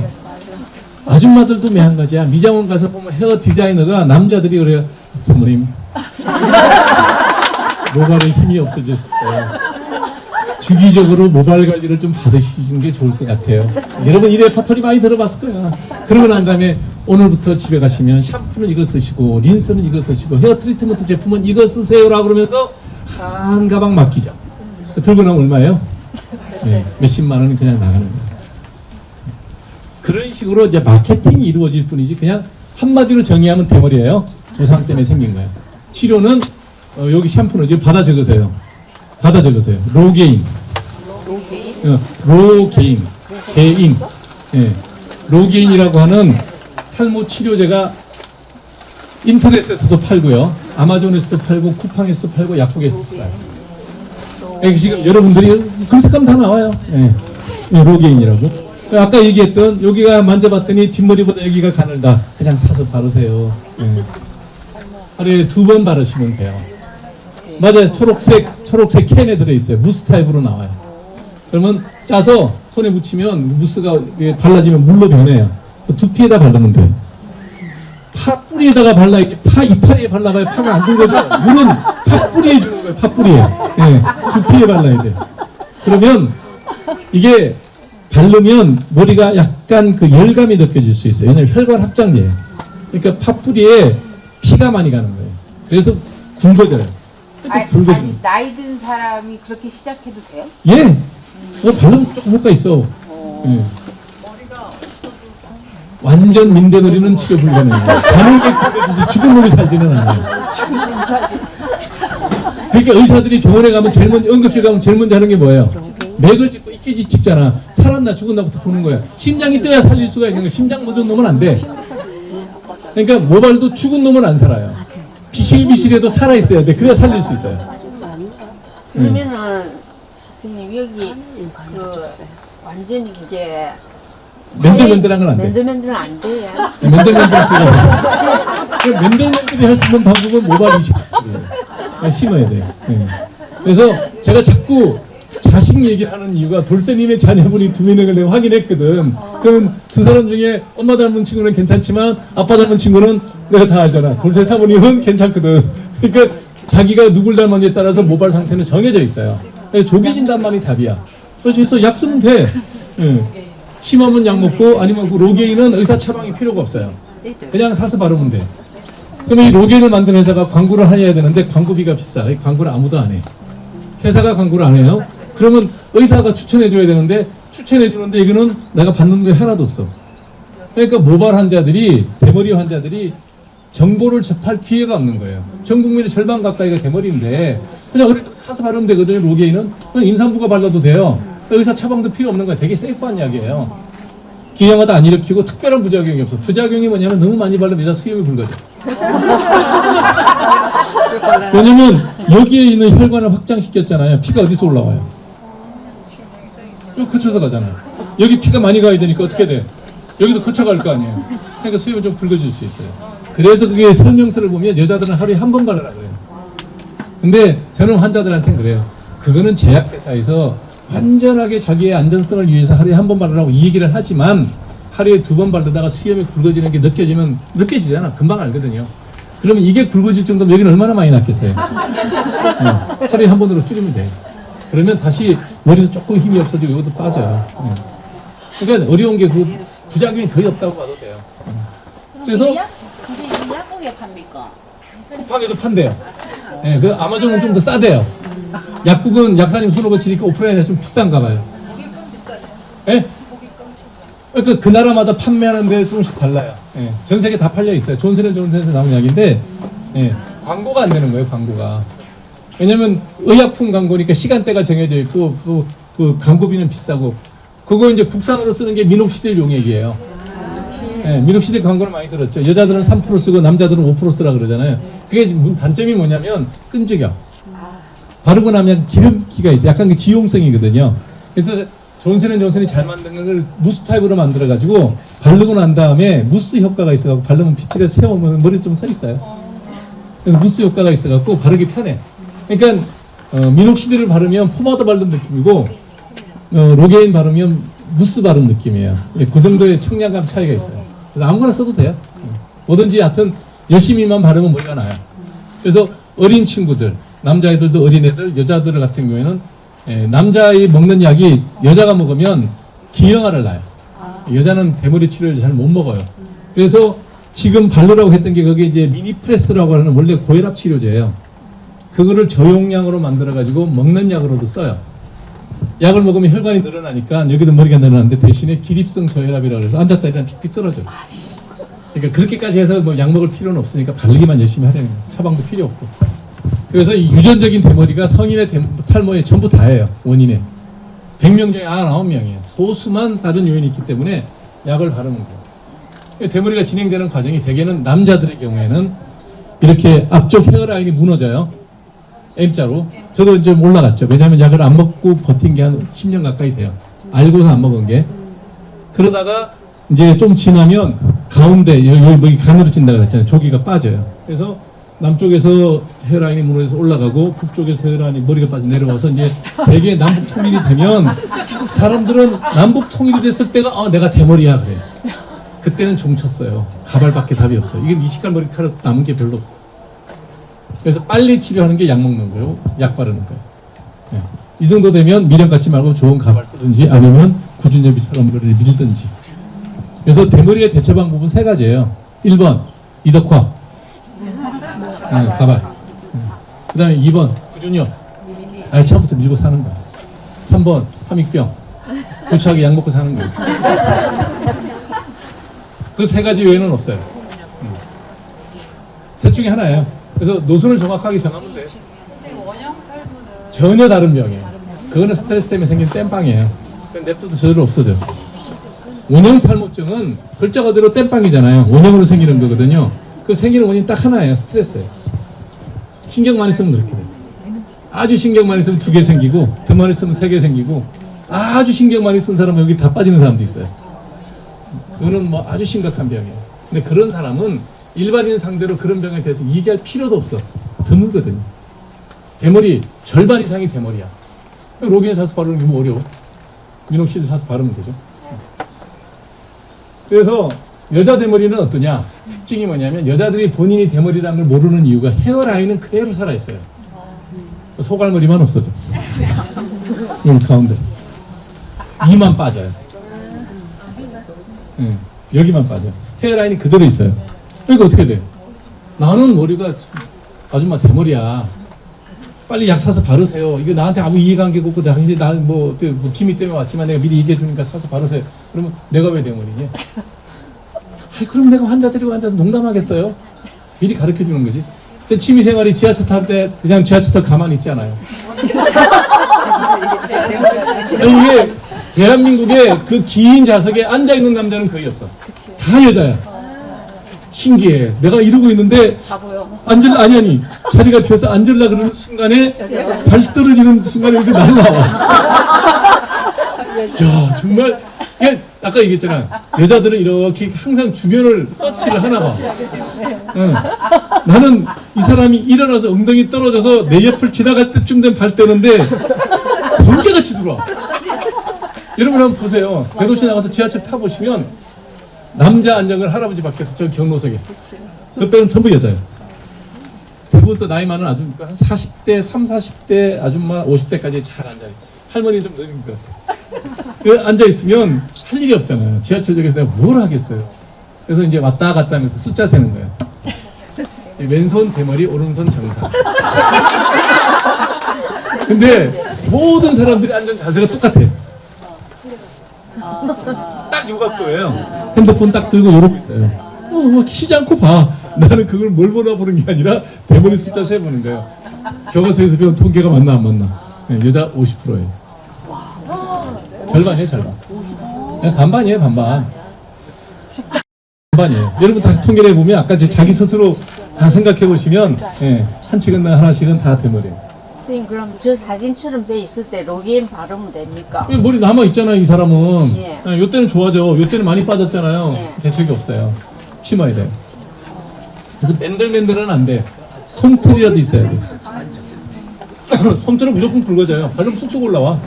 아줌마들도 매한가지야. 미장원 가서 보면 헤어 디자이너가 남자들이 그래요. 사모님 모발에 힘이 없어졌어요. 주기적으로 모발 관리를 좀 받으시는 게 좋을 것 같아요. 여러분 이 레퍼토리 많이 들어봤을 거예요. 그러고 난 다음에 오늘부터 집에 가시면 샴푸는 이거 쓰시고 린스는 이거 쓰시고 헤어 트리트먼트 제품은 이거 쓰세요라고 그러면서 한 가방 맡기죠. 들고 나면 얼마예요? 네, 몇십만 원은 그냥 나가는 거예요. 그런 식으로 이제 마케팅이 이루어질 뿐이지 그냥 한마디로 정의하면 대머리예요. 조상 때문에 생긴 거예요. 치료는 여기 샴푸는 이제 받아 적으세요. 받아 적으세요. 로게인. 로게인. 개인. 예. 로게인이라고 하는 탈모 치료제가 인터넷에서도 팔고요. 아마존에서도 팔고 쿠팡에서도 팔고 약국에서도 팔아요. 지금 여러분들이 검색하면 다 나와요. 예. 예, 로게인이라고. 아까 얘기했던 여기가 만져봤더니 뒷머리보다 여기가 가늘다. 그냥 사서 바르세요. 예. 하루에 2번 바르시면 돼요. 맞아요. 초록색 캔에 들어있어요. 무스 타입으로 나와요. 그러면 짜서 손에 묻히면 무스가 발라지면 물로 변해요. 두피에다 바르면 돼요. 파 뿌리에다가 발라야지 파 이파리에 발라봐야 파가 안 든 거죠. 물은 파 뿌리에 주는 거예요. 파 뿌리에. 네, 두피에 발라야 돼요. 그러면 이게 바르면 머리가 약간 그 열감이 느껴질 수 있어요. 왜냐면 혈관 확장제예요. 그러니까 파 뿌리에 피가 많이 가는 거예요. 그래서 굵어져요. 아니, 나이 든 사람이 그렇게 시작해도 돼요? 예. 바르면 조금 효과 있어. 예. 완전 민대머리는 치료 불가능해요. 가늘게 굵어지지 죽은 놈이 살지는 않아요. 그러니까 의사들이 병원에 가면 제일 먼저 응급실 가면 제일 먼저 하는 게 뭐예요? 맥을 짚고 이끼지 찍잖아. 살았나 죽었나부터 보는 거야. 심장이 떠야 살릴 수가 있는 거야. 심장 멎은 놈은 안 돼. 그러니까 모발도 죽은 놈은 안 살아요. 비실비실해도 살아 있어야 돼. 그래야 살릴 수 있어요. 그러면은 스님 여기 그 완전히 이게 맨들맨들한 건 안 돼. 맨들맨들은 안 돼요. 맨들맨들이 할 수 있는 방법은 모발 이식 수술이에요. 심어야 돼요. 네. 그래서 제가 자꾸 자식 얘기를 하는 이유가 돌쇠님의 자녀분이 2명을 내가 확인했거든. 그럼 두 사람 중에 엄마 닮은 친구는 괜찮지만 아빠 닮은 친구는 내가 다 알잖아. 돌쇠 사모님은 괜찮거든. 그러니까 자기가 누굴 닮았냐에 따라서 모발 상태는 정해져 있어요. 조기 진단만이 답이야. 그래서 약 쓰면 돼. 예. 심하면 약 먹고 아니면 그 로게인은 의사 처방이 필요가 없어요. 그냥 사서 바르면 돼. 그러면 이 로게인을 만든 회사가 광고를 해야 되는데 광고비가 비싸. 광고를 아무도 안 해. 회사가 광고를 안 해요. 그러면 의사가 추천해줘야 되는데 추천해주는데 이거는 내가 받는 게 하나도 없어. 그러니까 모발 환자들이 대머리 환자들이 정보를 접할 기회가 없는 거예요. 전 국민의 절반 가까이가 대머리인데 그냥 우리 사서 바르면 되거든요. 로게인은 그냥 임산부가 발라도 돼요. 의사 처방도 필요 없는 거야. 되게 세이프한 약이에요. 기형아도 안 일으키고 특별한 부작용이 없어. 부작용이 뭐냐면 너무 많이 바르면 여자 수염이 붉어져. 왜냐면 여기에 있는 혈관을 확장시켰잖아요. 피가 어디서 올라와요? 쭉 거쳐서 가잖아요. 여기 피가 많이 가야 되니까 어떻게 돼? 여기도 거쳐갈 거 아니에요. 그러니까 수염이 좀 붉어질 수 있어요. 그래서 그게 설명서를 보면 여자들은 하루에 한 번 바르라 그래요. 근데 저는 환자들한테는 그래요. 그거는 제약회사에서 완전하게 자기의 안전성을 위해서 하루에 한 번 바르라고 이 얘기를 하지만 하루에 2번 바르다가 수염이 굵어지는 게 느껴지잖아. 금방 알거든요. 그러면 이게 굵어질 정도면 여기는 얼마나 많이 낫겠어요. 하루에 한 번으로 줄이면 돼요. 그러면 다시 머리도 조금 힘이 없어지고 이것도 빠져요. 그러니까 어려운 게 그 부작용이 거의 없다고 봐도 돼요. 그래서 선생님 약국에 팝니까? 쿠팡에도 판대요. 네, 그 아마존은 좀 더 싸대요. 약국은 약사님 손으로 거치니까 오프라인에서 좀 비싼가 봐요. 예? 그 나라마다 판매하는 데 조금씩 달라요. 예, 전 세계 다 팔려 있어요. 존슨앤존슨에서 나온 약인데 예, 광고가 안 되는 거예요. 광고가. 왜냐면 의약품 광고니까 시간대가 정해져 있고 또 그 광고비는 비싸고 그거 이제 국산으로 쓰는 게 미녹시딜 용액이에요. 예, 미녹시딜 광고를 많이 들었죠. 여자들은 3% 쓰고 남자들은 5% 쓰라 그러잖아요. 그게 단점이 뭐냐면 끈적여. 바르고 나면 기름기가 있어요. 약간 그 지용성이거든요. 그래서 존슨앤존슨이 잘 만든 걸 무스 타입으로 만들어가지고 바르고 난 다음에 무스 효과가 있어가지고 바르면 빛을 세우면 머리 좀 서 있어요. 그래서 무스 효과가 있어갖고 바르기 편해. 그러니까 미녹시딜을 바르면 포마드 바른 느낌이고 로게인 바르면 무스 바른 느낌이에요. 그 정도의 청량감 차이가 있어요. 그래서 아무거나 써도 돼요. 뭐든지 하여튼 열심히만 바르면 머리가 나요. 그래서 어린 친구들, 남자애들도 어린애들, 여자들 같은 경우에는 남자의 먹는 약이 여자가 먹으면 기형아를 낳아요. 여자는 대머리 치료를 잘 못 먹어요. 그래서 지금 바르라고 했던 게 그게 이제 미니프레스라고 하는 원래 고혈압 치료제예요. 그거를 저용량으로 만들어가지고 먹는 약으로도 써요. 약을 먹으면 혈관이 늘어나니까 여기도 머리가 늘어나는데 대신에 기립성 저혈압이라고 해서 앉았다 일어나면 픽픽 쓰러져요. 그러니까 그렇게까지 해서 뭐 약 먹을 필요는 없으니까 바르기만 열심히 하려는 거예요. 처방도 필요 없고. 그래서 이 유전적인 대머리가 성인의 탈모에 전부 다예요. 원인에. 100명 중에 99명이에요. 소수만 다른 요인이 있기 때문에 약을 바르는 거예요. 대머리가 진행되는 과정이 대개는 남자들의 경우에는 이렇게 앞쪽 헤어라인이 무너져요. M자로. 저도 이제 올라갔죠. 왜냐하면 약을 안 먹고 버틴 게 한 10년 가까이 돼요. 알고서 안 먹은 게. 그러다가 이제 좀 지나면 가운데 여기 가늘어진다 그랬잖아요. 조기가 빠져요. 그래서 남쪽에서 헤어라인이 무너져서 올라가고 북쪽에서 헤어라인이 머리가 빠져 내려와서 이제 대개 남북 통일이 되면 사람들은 남북 통일이 됐을 때가 내가 대머리야 그래. 그때는 종쳤어요. 가발밖에 답이 없어요. 이건 이식갈 머리카락 남은 게 별로 없어요. 그래서 빨리 치료하는 게 약 먹는 거예요. 약 바르는 거예요. 네. 이 정도 되면 미련 갖지 말고 좋은 가발 쓰든지 아니면 구준엽이처럼 머리를 밀든지. 그래서 대머리의 대처 방법은 3가지예요. 1번 이덕화 가발. 그 다음에 2번 구준엽 처음부터 밀고 사는 거야. 3번 함익병 구차하게 약 먹고 사는 거예요. 그 3가지 외에는 없어요. 셋 중에 하나예요. 그래서 노선을 정확하게 정하면 돼요. 전혀 다른 병이에요. 그거는 스트레스 때문에 생긴 땜빵이에요. 냅둬도 저절로 없어져요. 원형 탈모증은 글자 그대로 땜빵이잖아요. 원형으로 생기는 거거든요. 그 생기는 원인 딱 하나예요. 스트레스예요. 신경 많이 쓰면 그렇게 돼요. 아주 신경 많이 쓰면 2개 생기고 더 많이 쓰면 3개 생기고 아주 신경 많이 쓴 사람은 여기 다 빠지는 사람도 있어요. 그거는 뭐 아주 심각한 병이에요. 근데 그런 사람은 일반인 상대로 그런 병에 대해서 얘기할 필요도 없어. 드물거든요. 대머리 절반 이상이 대머리야. 로게인 사서 바르는 게 뭐 어려워. 미녹시딜 사서 바르면 되죠. 그래서 여자 대머리는 어떠냐? 특징이 뭐냐면 여자들이 본인이 대머리라는 걸 모르는 이유가 헤어라인은 그대로 살아있어요. 소갈머리만 없어져. 여기 가운데. 이만 빠져요. 여기만 빠져요. 헤어라인이 그대로 있어요. 그러니까 어떻게 돼? 나는 머리가 아줌마 대머리야. 빨리 약 사서 바르세요. 이거 나한테 아무 이해관계가 없고 당신이 뭐 기미 때문에 왔지만 내가 미리 얘기해 주니까 사서 바르세요. 그러면 내가 왜 대머리니? 그럼 내가 환자 데리고 앉아서 농담하겠어요? 미리 가르쳐 주는 거지. 제 취미생활이 지하철 탈 때 그냥 지하철 타고 가만히 있지 않아요. 아니, 이게 대한민국에 그 긴 좌석에 앉아있는 남자는 거의 없어. 다 여자야. 신기해. 내가 이러고 있는데 아니 자리가 비어서 앉으려 그러는 순간에 발 떨어지는 순간에 여기서 날라와. 야 정말 아까 얘기했잖아. 여자들은 이렇게 항상 주변을 서치를 하나 봐. 나는 이 사람이 일어나서 엉덩이 떨어져서 내 옆을 지나갈 때쯤 된 발 떼는데 번개같이 들어와. 여러분 한번 보세요. 대도시 나가서 지하철 타보시면 남자 앉아있는 할아버지밖에 없어. 저 경로석에. 그 빼는 전부 여자예요. 대부분 또 나이 많은 아줌마, 한 40대, 40대 아줌마 50대까지 잘 앉아요. 할머니는 좀 늦은 것 같아요. 그 앉아있으면 할 일이 없잖아요. 지하철역에서 내가 뭘 하겠어요. 그래서 이제 왔다 갔다 하면서 숫자 세는 거예요. 왼손 대머리, 오른손 정상. 근데 모든 사람들이 앉은 자세가 똑같아요. 딱 요 각도예요. 핸드폰 딱 들고 이러고 있어요. 쉬지 않고 봐. 나는 그걸 뭘 보나 보는 게 아니라 대머리 숫자 세보는 거예요. 교과서에서 배운 통계가 맞나 안 맞나. 여자 50%예요. 절반이에요, 절반. 반반이에요, 반반. 반반이에요. 여러분 다 통계를 해보면 아까 자기 스스로 다 생각해 보시면 한 측은 하나씩은 다 대머리예요. 선생님 그럼 저 사진처럼 돼 있을 때 로게인 바르면 됩니까? 머리 남아 있잖아요, 이 사람은. 예. 요때는 좋아져. 요때는 많이 빠졌잖아요. 예. 대책이 없어요. 심어야 돼. 그래서 맨들맨들은 안 돼. 솜털이라도 있어야 돼. 솜털은 무조건 굵어져요. 바르면 쑥쑥 올라와.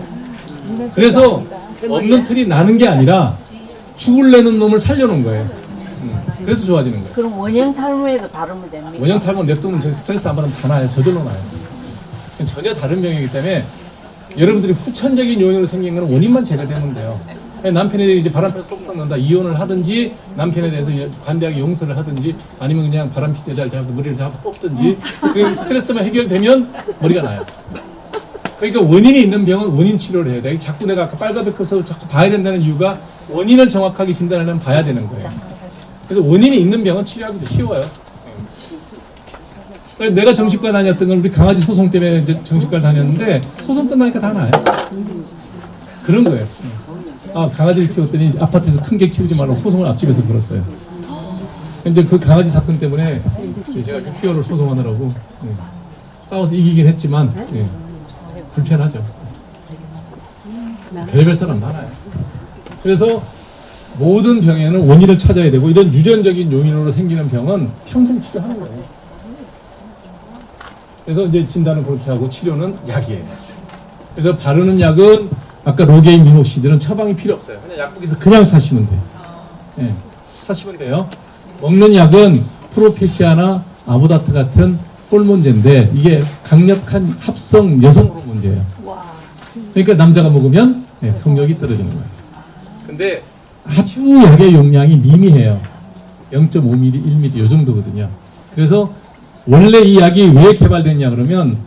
그래서 없는 털이 나는 게 아니라 죽을래는 놈을 살려놓은 거예요. 그래서 좋아지는 거예요. 그럼 원형 탈모에도 바르면 됩니까? 원형 탈모 냅두면 저희 스트레스 안 받으면 다 나요. 저절로 나요. 전혀 다른 병이기 때문에 여러분들이 후천적인 요인으로 생긴 건 원인만 제거되면 돼요. 남편이 이제 바람펴 쏙 썩는다, 이혼을 하든지 남편에 대해서 관대하게 용서를 하든지 아니면 그냥 바람피 여자를 잡아서 머리를 잡아 뽑든지 그 스트레스만 해결되면 머리가 나요. 그러니까 원인이 있는 병은 원인 치료를 해야 돼. 자꾸 내가 아까 빨간백커서 자꾸 봐야 된다는 이유가 원인을 정확하게 진단하려면 봐야 되는 거예요. 그래서 원인이 있는 병은 치료하기도 쉬워요. 내가 정신과 다녔던 건 우리 강아지 소송 때문에 이제 정신과 다녔는데 소송 끝나니까 다 나요. 그런 거예요. 아, 강아지를 키웠더니 아파트에서 큰 개 키우지 말라고 소송을 앞집에서 걸었어요. 이제 그 강아지 사건 때문에 제가 6개월을 소송하느라고 싸워서 이기긴 했지만 불편하죠. 별별 사람 많아요. 그래서 모든 병에는 원인을 찾아야 되고 이런 유전적인 요인으로 생기는 병은 평생 치료하는 거예요. 그래서 이제 진단은 그렇게 하고 치료는 약이에요. 그래서 바르는 약은 아까 로게인, 미녹시딜은 처방이 필요 없어요. 그냥 약국에서 그냥 사시면 돼요. 예, 사시면 돼요. 먹는 약은 프로페시아나 아보다트 같은 호르몬제인데 이게 강력한 합성 여성 호르몬제예요. 그러니까 남자가 먹으면 성욕이 떨어지는 거예요. 근데 아주 약의 용량이 미미해요. 0.5ml, 1ml 이 정도거든요. 그래서 원래 이 약이 왜 개발됐냐 그러면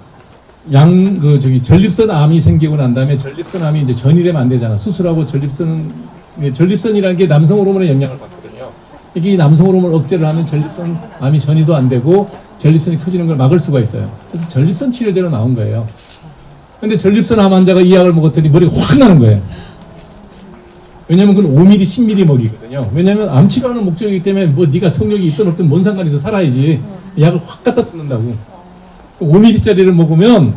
전립선 암이 생기고 난 다음에 전립선 암이 이제 전이되면 안 되잖아. 수술하고 전립선이라는 게 남성 호르몬의 영향을 받거든요. 이게 남성 호르몬을 억제를 하면 전립선 암이 전이도 안 되고 전립선이 커지는 걸 막을 수가 있어요. 그래서 전립선 치료제로 나온 거예요. 근데 전립선 암 환자가 이 약을 먹었더니 머리가 확 나는 거예요. 왜냐면 그건 5ml, 10ml 먹이거든요. 왜냐면 암 치료하는 목적이기 때문에 뭐 네가 성욕이 있든 없든 뭔 상관이 있어 살아야지. 약을 확 갖다 뜯는다고. 5ml짜리를 먹으면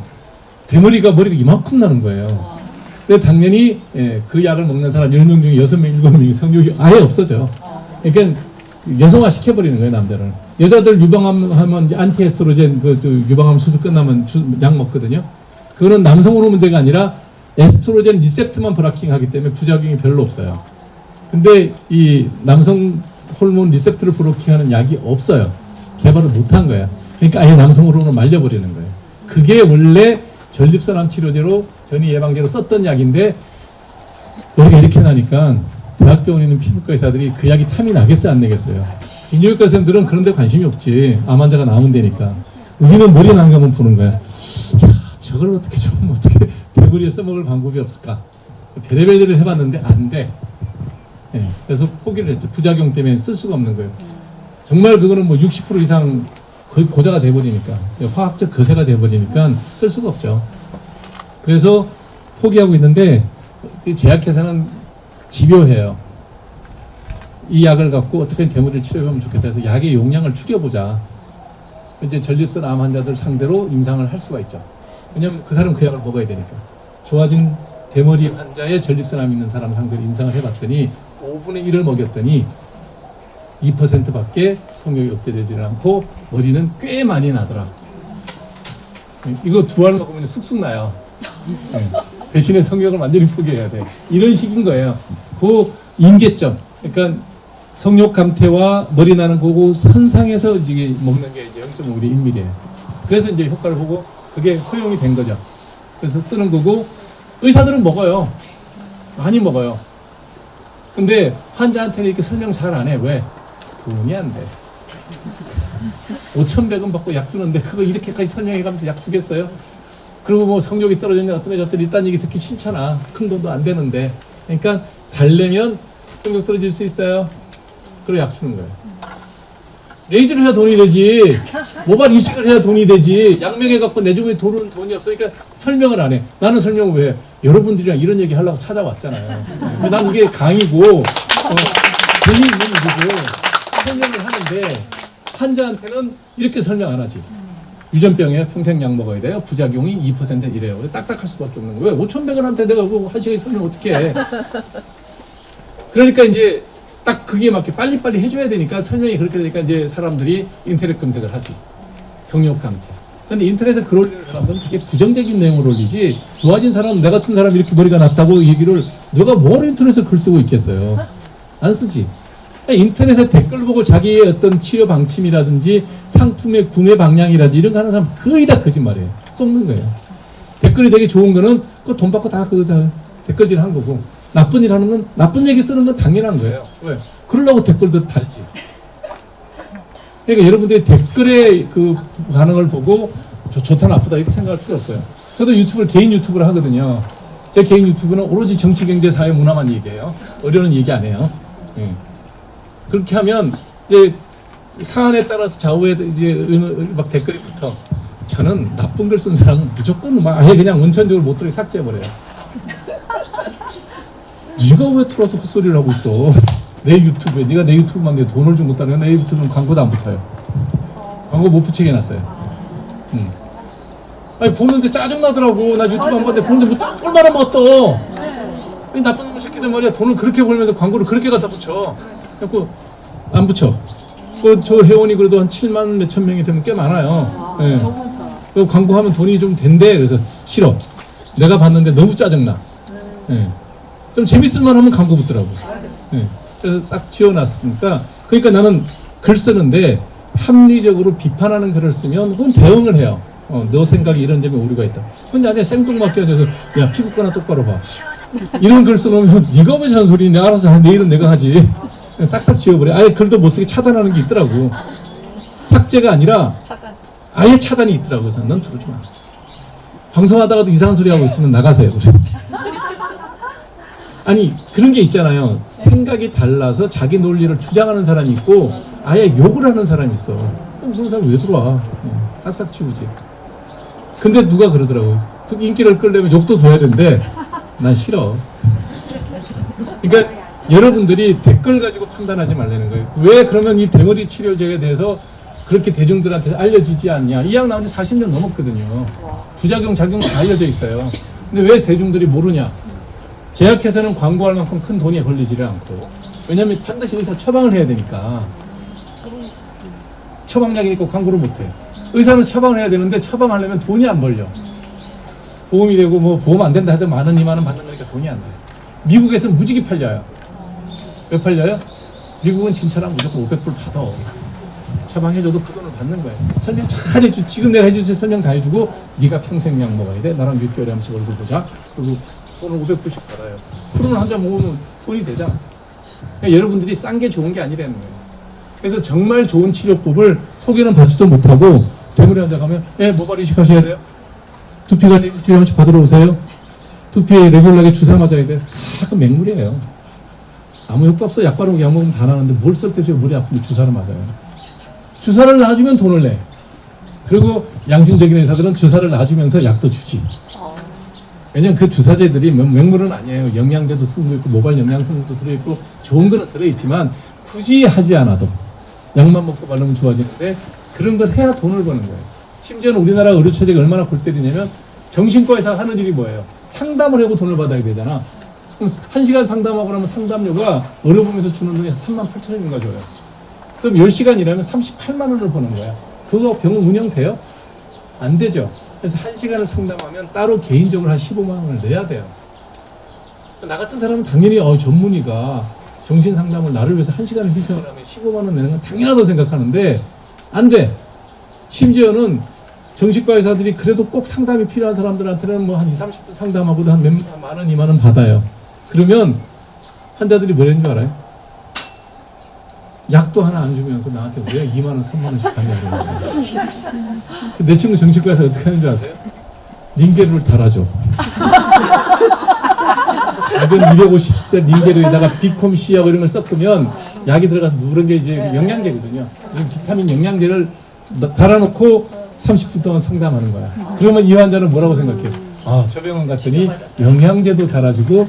머리가 이만큼 나는 거예요. 근데 당연히 그 약을 먹는 사람 10명 중에 6명, 7명이 성욕이 아예 없어져. 그러니까 여성화 시켜버리는 거예요, 남자를. 여자들 유방암 하면 이제 안티에스트로겐 유방암 수술 끝나면 약 먹거든요. 그거는 남성 호르몬제가 아니라 에스트로겐 리셉터만 브라킹하기 때문에 부작용이 별로 없어요. 근데 이 남성 호르몬 리셉터를 브로킹하는 약이 없어요. 개발을 못한 거야. 그러니까 아예 남성 호르몬을 말려버리는 거예요. 그게 원래 전립선암 치료제로 전이 예방제로 썼던 약인데 여기가 이렇게 나니까 대학병원에 있는 피부과 의사들이 그 약이 탐이 나겠어요, 안 나겠어요? 비뇨기과 선생님들은 그런 데 관심이 없지. 암 환자가 나오면 되니까. 우리는 머리 나는 것만 보는 거야. 야, 저걸 어떻게 대머리에 써먹을 방법이 없을까? 별의별 일을 해봤는데 안 돼. 그래서 포기를 했죠. 부작용 때문에 쓸 수가 없는 거예요. 정말 그거는 뭐 60% 이상 거의 고자가 돼버리니까, 화학적 거세가 돼버리니까 쓸 수가 없죠. 그래서 포기하고 있는데 제약회사는 집요해요. 이 약을 갖고 어떻게 대머리를 치료하면 좋겠다 해서 약의 용량을 줄여보자. 이제 전립선 암 환자들 상대로 임상을 할 수가 있죠. 왜냐면 그 사람은 그 약을 먹어야 되니까. 좋아진 대머리 환자의 전립선암 있는 사람 상대로 임상을 해봤더니 5분의 1을 먹였더니 2%밖에 성욕이 억제되지는 않고 머리는 꽤 많이 나더라. 이거 두 알 먹으면 쑥쑥 나요. 대신에 성욕을 완전히 포기해야 돼. 이런 식인 거예요. 그 임계점. 그러니까 성욕 감퇴와 머리 나는 거고 선상에서 이제 먹는 게 이제 0.5ml, 1ml예요. 그래서 이제 효과를 보고 그게 허용이 된 거죠. 그래서 쓰는 거고 의사들은 먹어요. 많이 먹어요. 근데 환자한테는 이렇게 설명 잘 안 해. 왜? 돈이 안 돼. 5,100원 받고 약 주는데 그거 이렇게까지 설명해가면서 약 주겠어요? 그리고 뭐 성욕이 떨어졌냐 어떠냐 이딴 얘기 듣기 싫잖아. 큰 돈도 안 되는데. 그러니까 달래면 성욕 떨어질 수 있어요. 그리고 약 주는 거예요. 레이즈를 해야 돈이 되지. 모발 이식을 해야 돈이 되지. 약명해갖고 내 주변에 돈이 없으니까 설명을 안 해. 나는 설명을 왜 해? 여러분들이랑 이런 얘기 하려고 찾아왔잖아요. 난 이게 강의고 돈이 있는 일이고 설명을 하는데 환자한테는 이렇게 설명 안 하지. 유전병이에요. 평생 약 먹어야 돼요. 부작용이 2% 이래요. 딱딱할 수밖에 없는 거예요. 왜 5,100원한테 내가 그거 한 시간에 설명 어떻게 해? 그러니까 이제 딱 그게 맞게 빨리빨리 해줘야 되니까 설명이 그렇게 되니까 이제 사람들이 인터넷 검색을 하지. 성욕 강퇴. 근데 인터넷에 글 올리는 사람들은 되게 부정적인 내용을 올리지 좋아진 사람, 내 같은 사람이 이렇게 머리가 났다고 얘기를 누가 뭘 인터넷에 글 쓰고 있겠어요. 안 쓰지. 인터넷에 댓글 보고 자기의 어떤 치료 방침이라든지 상품의 구매 방향이라든지 이런 거 하는 사람 거의 다 거짓말이에요. 속는 거예요. 댓글이 되게 좋은 거는 그 돈 받고 다 그거 댓글질 한 거고 나쁜 일 하는 건 나쁜 얘기 쓰는 건 당연한 거예요. 왜? 그러려고 댓글도 달지. 그러니까 여러분들이 댓글의 그 반응을 보고 좋다 나쁘다 이렇게 생각할 필요 없어요. 저도 개인 유튜브를 하거든요. 제 개인 유튜브는 오로지 정치, 경제, 사회, 문화만 얘기해요. 어려운 얘기 안 해요. 예. 그렇게 하면 이제 사안에 따라서 좌우에 이제 막 댓글이 붙어. 저는 나쁜 글 쓴 사람은 무조건 막 아예 그냥 원천적으로 못 들게 삭제해버려요. 네가 왜 틀어서 헛소리를 하고 있어? 내 유튜브에 네가 내 유튜브만 내 돈을 좀 못 따면 내 유튜브는 광고도 안 붙어요. 광고 못 붙이게 해놨어요. 아니 보는데 짜증 나더라고. 나 유튜브 안 봤는데 보는데 뭐 딱 볼만한 거 떠. 이 나쁜 놈의 새끼들 말이야. 돈을 그렇게 벌면서 광고를 그렇게 갖다 붙여. 그래갖고 안 붙여. 저 회원이 그래도 한 7만 몇천 명이 되면 꽤 많아요. 네. 그 광고하면 돈이 좀 된대. 그래서 싫어. 내가 봤는데 너무 짜증나. 네. 좀 재밌을만 하면 광고 붙더라고. 네. 그래서 싹 지워놨으니까. 그러니까 나는 글 쓰는데 합리적으로 비판하는 글을 쓰면 그건 대응을 해요. 너 생각이 이런 점에 오류가 있다. 근데 아니야 생뚱맞게 해서 야 피부과나 똑바로 봐. 이런 글 써놓으면 네가 왜 잔소리 내가 알아서 내일은 내가 하지. 싹싹 지워버려. 아예 글도 못 쓰게 차단하는 게 있더라고. 삭제가 아니라 아예 차단이 있더라고. 그래서 넌 들어오지 마. 방송하다가도 이상한 소리 하고 있으면 나가세요. 아니 그런 게 있잖아요. 생각이 달라서 자기 논리를 주장하는 사람이 있고 아예 욕을 하는 사람이 있어. 그럼 그런 사람 왜 들어와? 싹싹 지우지. 근데 누가 그러더라고요. 인기를 끌려면 욕도 더 해야 되는데 난 싫어. 그러니까 여러분들이 댓글 가지고 판단하지 말라는 거예요. 왜 그러면 이 대머리 치료제에 대해서 그렇게 대중들한테 알려지지 않냐. 이 약 나온 지 40년 넘었거든요. 부작용, 작용 다 알려져 있어요. 근데 왜 대중들이 모르냐. 제약회사는 광고할 만큼 큰 돈이 걸리지를 않고 왜냐면 반드시 의사 처방을 해야 되니까 처방약이 있고 광고를 못해요. 의사는 처방을 해야 되는데 처방하려면 돈이 안 벌려. 보험이 되고 뭐 보험 안 된다 하더라도 10,000원, 20,000원 받는 거니까 돈이 안 돼. 미국에서는 무지개 팔려요. 왜 팔려요? 미국은 진찰하면 무조건 500불 받아. 처방해줘도 그 돈을 받는 거예요. 설명 잘 해주. 지금 내가 해줄 때 설명 다 해주고 네가 평생 약 먹어야 돼. 나랑 6개월에 한 번씩 얼굴 보자. 그리고 돈을 500불씩 받아요. 프로는 한 잔 모으면 돈이 되잖아. 그러니까 여러분들이 싼 게 좋은 게 아니라는 거예요. 그래서 정말 좋은 치료법을 소개는 받지도 못하고 대물에 앉아 가면 모발 이식하셔야 돼요. 두피가 일주일에 한 번씩 받으러 오세요. 두피에 레귤라게 주사 맞아야 돼. 다 그 맹물이에요. 아무 효과 없어. 약 바르고 약 먹으면 다 나는데 뭘 쓸 때 머리 아픈데 주사를 맞아요. 주사를 놔주면 돈을 내. 그리고 양심적인 의사들은 주사를 놔주면서 약도 주지. 왜냐면 그 주사제들이 맹물은 아니에요. 영양제도 성분도 있고 모발 영양 성분도 들어있고 좋은 거는 들어있지만 굳이 하지 않아도 약만 먹고 바르면 좋아지는데 그런 걸 해야 돈을 버는 거예요. 심지어는 우리나라 의료체제가 얼마나 골 때리냐면 정신과에서 하는 일이 뭐예요? 상담을 하고 돈을 받아야 되잖아. 그럼 1시간 상담하고 나면 상담료가 의료보험에서 주는 돈이 38,000원인가 줘요. 그럼 10시간 일하면 38만 원을 버는 거야. 그거 병원 운영돼요? 안 되죠. 그래서 1시간을 상담하면 따로 개인적으로 한 15만 원을 내야 돼요. 나 같은 사람은 당연히 전문의가 정신 상담을 나를 위해서 1시간을 희생을 하면 15만 원 내는 건 당연하다고 생각하는데 안 돼. 심지어는 정신과 의사들이 그래도 꼭 상담이 필요한 사람들한테는 뭐 한 20, 30분 상담하고도 한 만 원, 2만 원 받아요. 그러면 환자들이 뭐라는 줄 알아요? 약도 하나 안 주면서 나한테 왜 2만 원, 3만 원씩 받냐고. 내 친구 정신과에서 어떻게 하는 줄 아세요? 링게루를 달아줘. 작은 250cc 링게루에다가 비콤 C하고 이런 걸 섞으면 약이 들어가서 누런 게 이제 영양제거든요. 비타민 영양제를 달아놓고 30분 동안 상담하는 거야. 그러면 이 환자는 뭐라고 생각해요? 저 병원 갔더니 영양제도 달아주고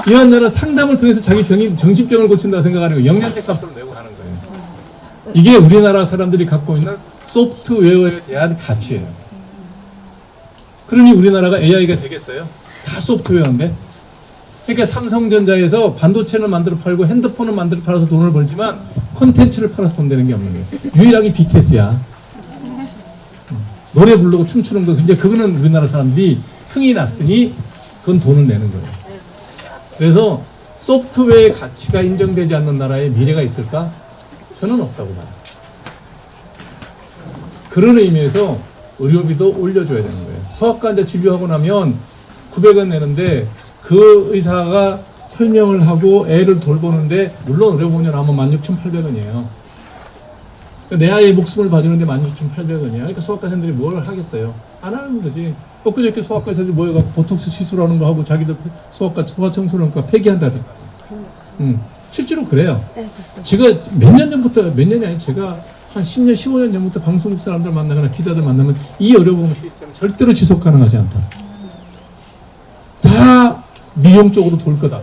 이 환자는 상담을 통해서 자기 병이 정신병을 고친다고 생각하는 거예요. 영양제 값으로 내고 하는 거예요. 이게 우리나라 사람들이 갖고 있는 소프트웨어에 대한 가치예요. 그러니 우리나라가 AI가 되겠어요? 다 소프트웨어인데. 그러니까 삼성전자에서 반도체는 만들어 팔고 핸드폰을 만들어 팔아서 돈을 벌지만 콘텐츠를 팔아서 돈 되는 게 없는 거예요. 유일하게 BTS야. 노래 부르고 춤추는 거. 근데 그거는 우리나라 사람들이 흥이 났으니 그건 돈을 내는 거예요. 그래서 소프트웨어의 가치가 인정되지 않는 나라에 미래가 있을까? 저는 없다고 봐요. 그런 의미에서 의료비도 올려줘야 되는 거예요. 소아과 환자 진료하고 나면 900원 내는데 그 의사가 설명을 하고 애를 돌보는데 물론 의료보험료 나오면 16,800원이에요. 내 아이의 목숨을 봐주는데 16,800원이야. 그러니까 소아과 의사들이 뭘 하겠어요? 안 하는 거지. 엊그저께 소아과 의사들이 모여가지고 보톡스 시술하는 거 하고 자기들 소아과 소아청소년 과 폐기한다든가. 실제로 그래요. 제가 몇 년 전부터, 몇 년이 아니 제가 한 10년, 15년 전부터 방송국 사람들 만나거나 기자들 만나면 이 의료보험 시스템은 절대로 지속 가능하지 않다. 다 미용 쪽으로 돌 거다.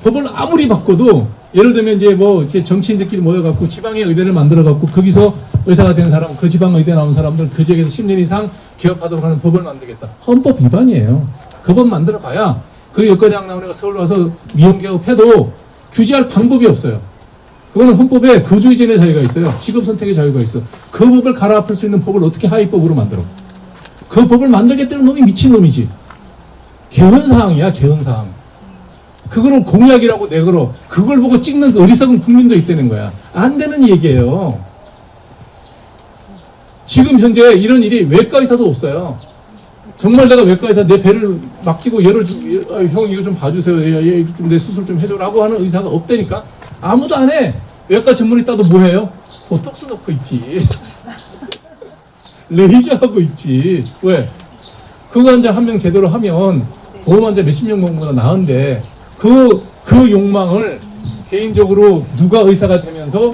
법을 아무리 바꿔도 예를 들면 이제 뭐 이제 정치인들끼리 모여갖고 지방의 의대를 만들어갖고 거기서 의사가 된 사람, 그 지방 의대 나온 사람들 그 지역에서 10년 이상 개업하도록 하는 법을 만들겠다. 헌법 위반이에요. 그 법 만들어 봐야 그 여과장 나온 애가 서울 와서 미용 개업해도 규제할 방법이 없어요. 그거는 헌법에 거주의전의 자유가 있어요. 직업 선택의 자유가 있어. 그 법을 갈아엎을 수 있는 법을 어떻게 하위법으로 만들어? 그 법을 만들겠다는 놈이 미친놈이지. 개헌사항이야, 개헌사항. 그거를 공약이라고 내걸어. 그걸 보고 찍는 어리석은 국민도 있다는 거야. 안 되는 얘기예요. 지금 현재 이런 일이 외과 의사도 없어요. 정말 내가 외과 의사 내 배를 맡기고 형 이거 좀 봐주세요. 좀 내 수술 좀 해줘라고 하는 의사가 없다니까. 아무도 안 해. 외과 전문 의사도 뭐 해요? 보톡스 넣고 있지. 레이저 하고 있지. 왜? 그 환자 한 명 제대로 하면 보험 환자 몇십 명보다 나은데 그 욕망을 개인적으로 누가 의사가 되면서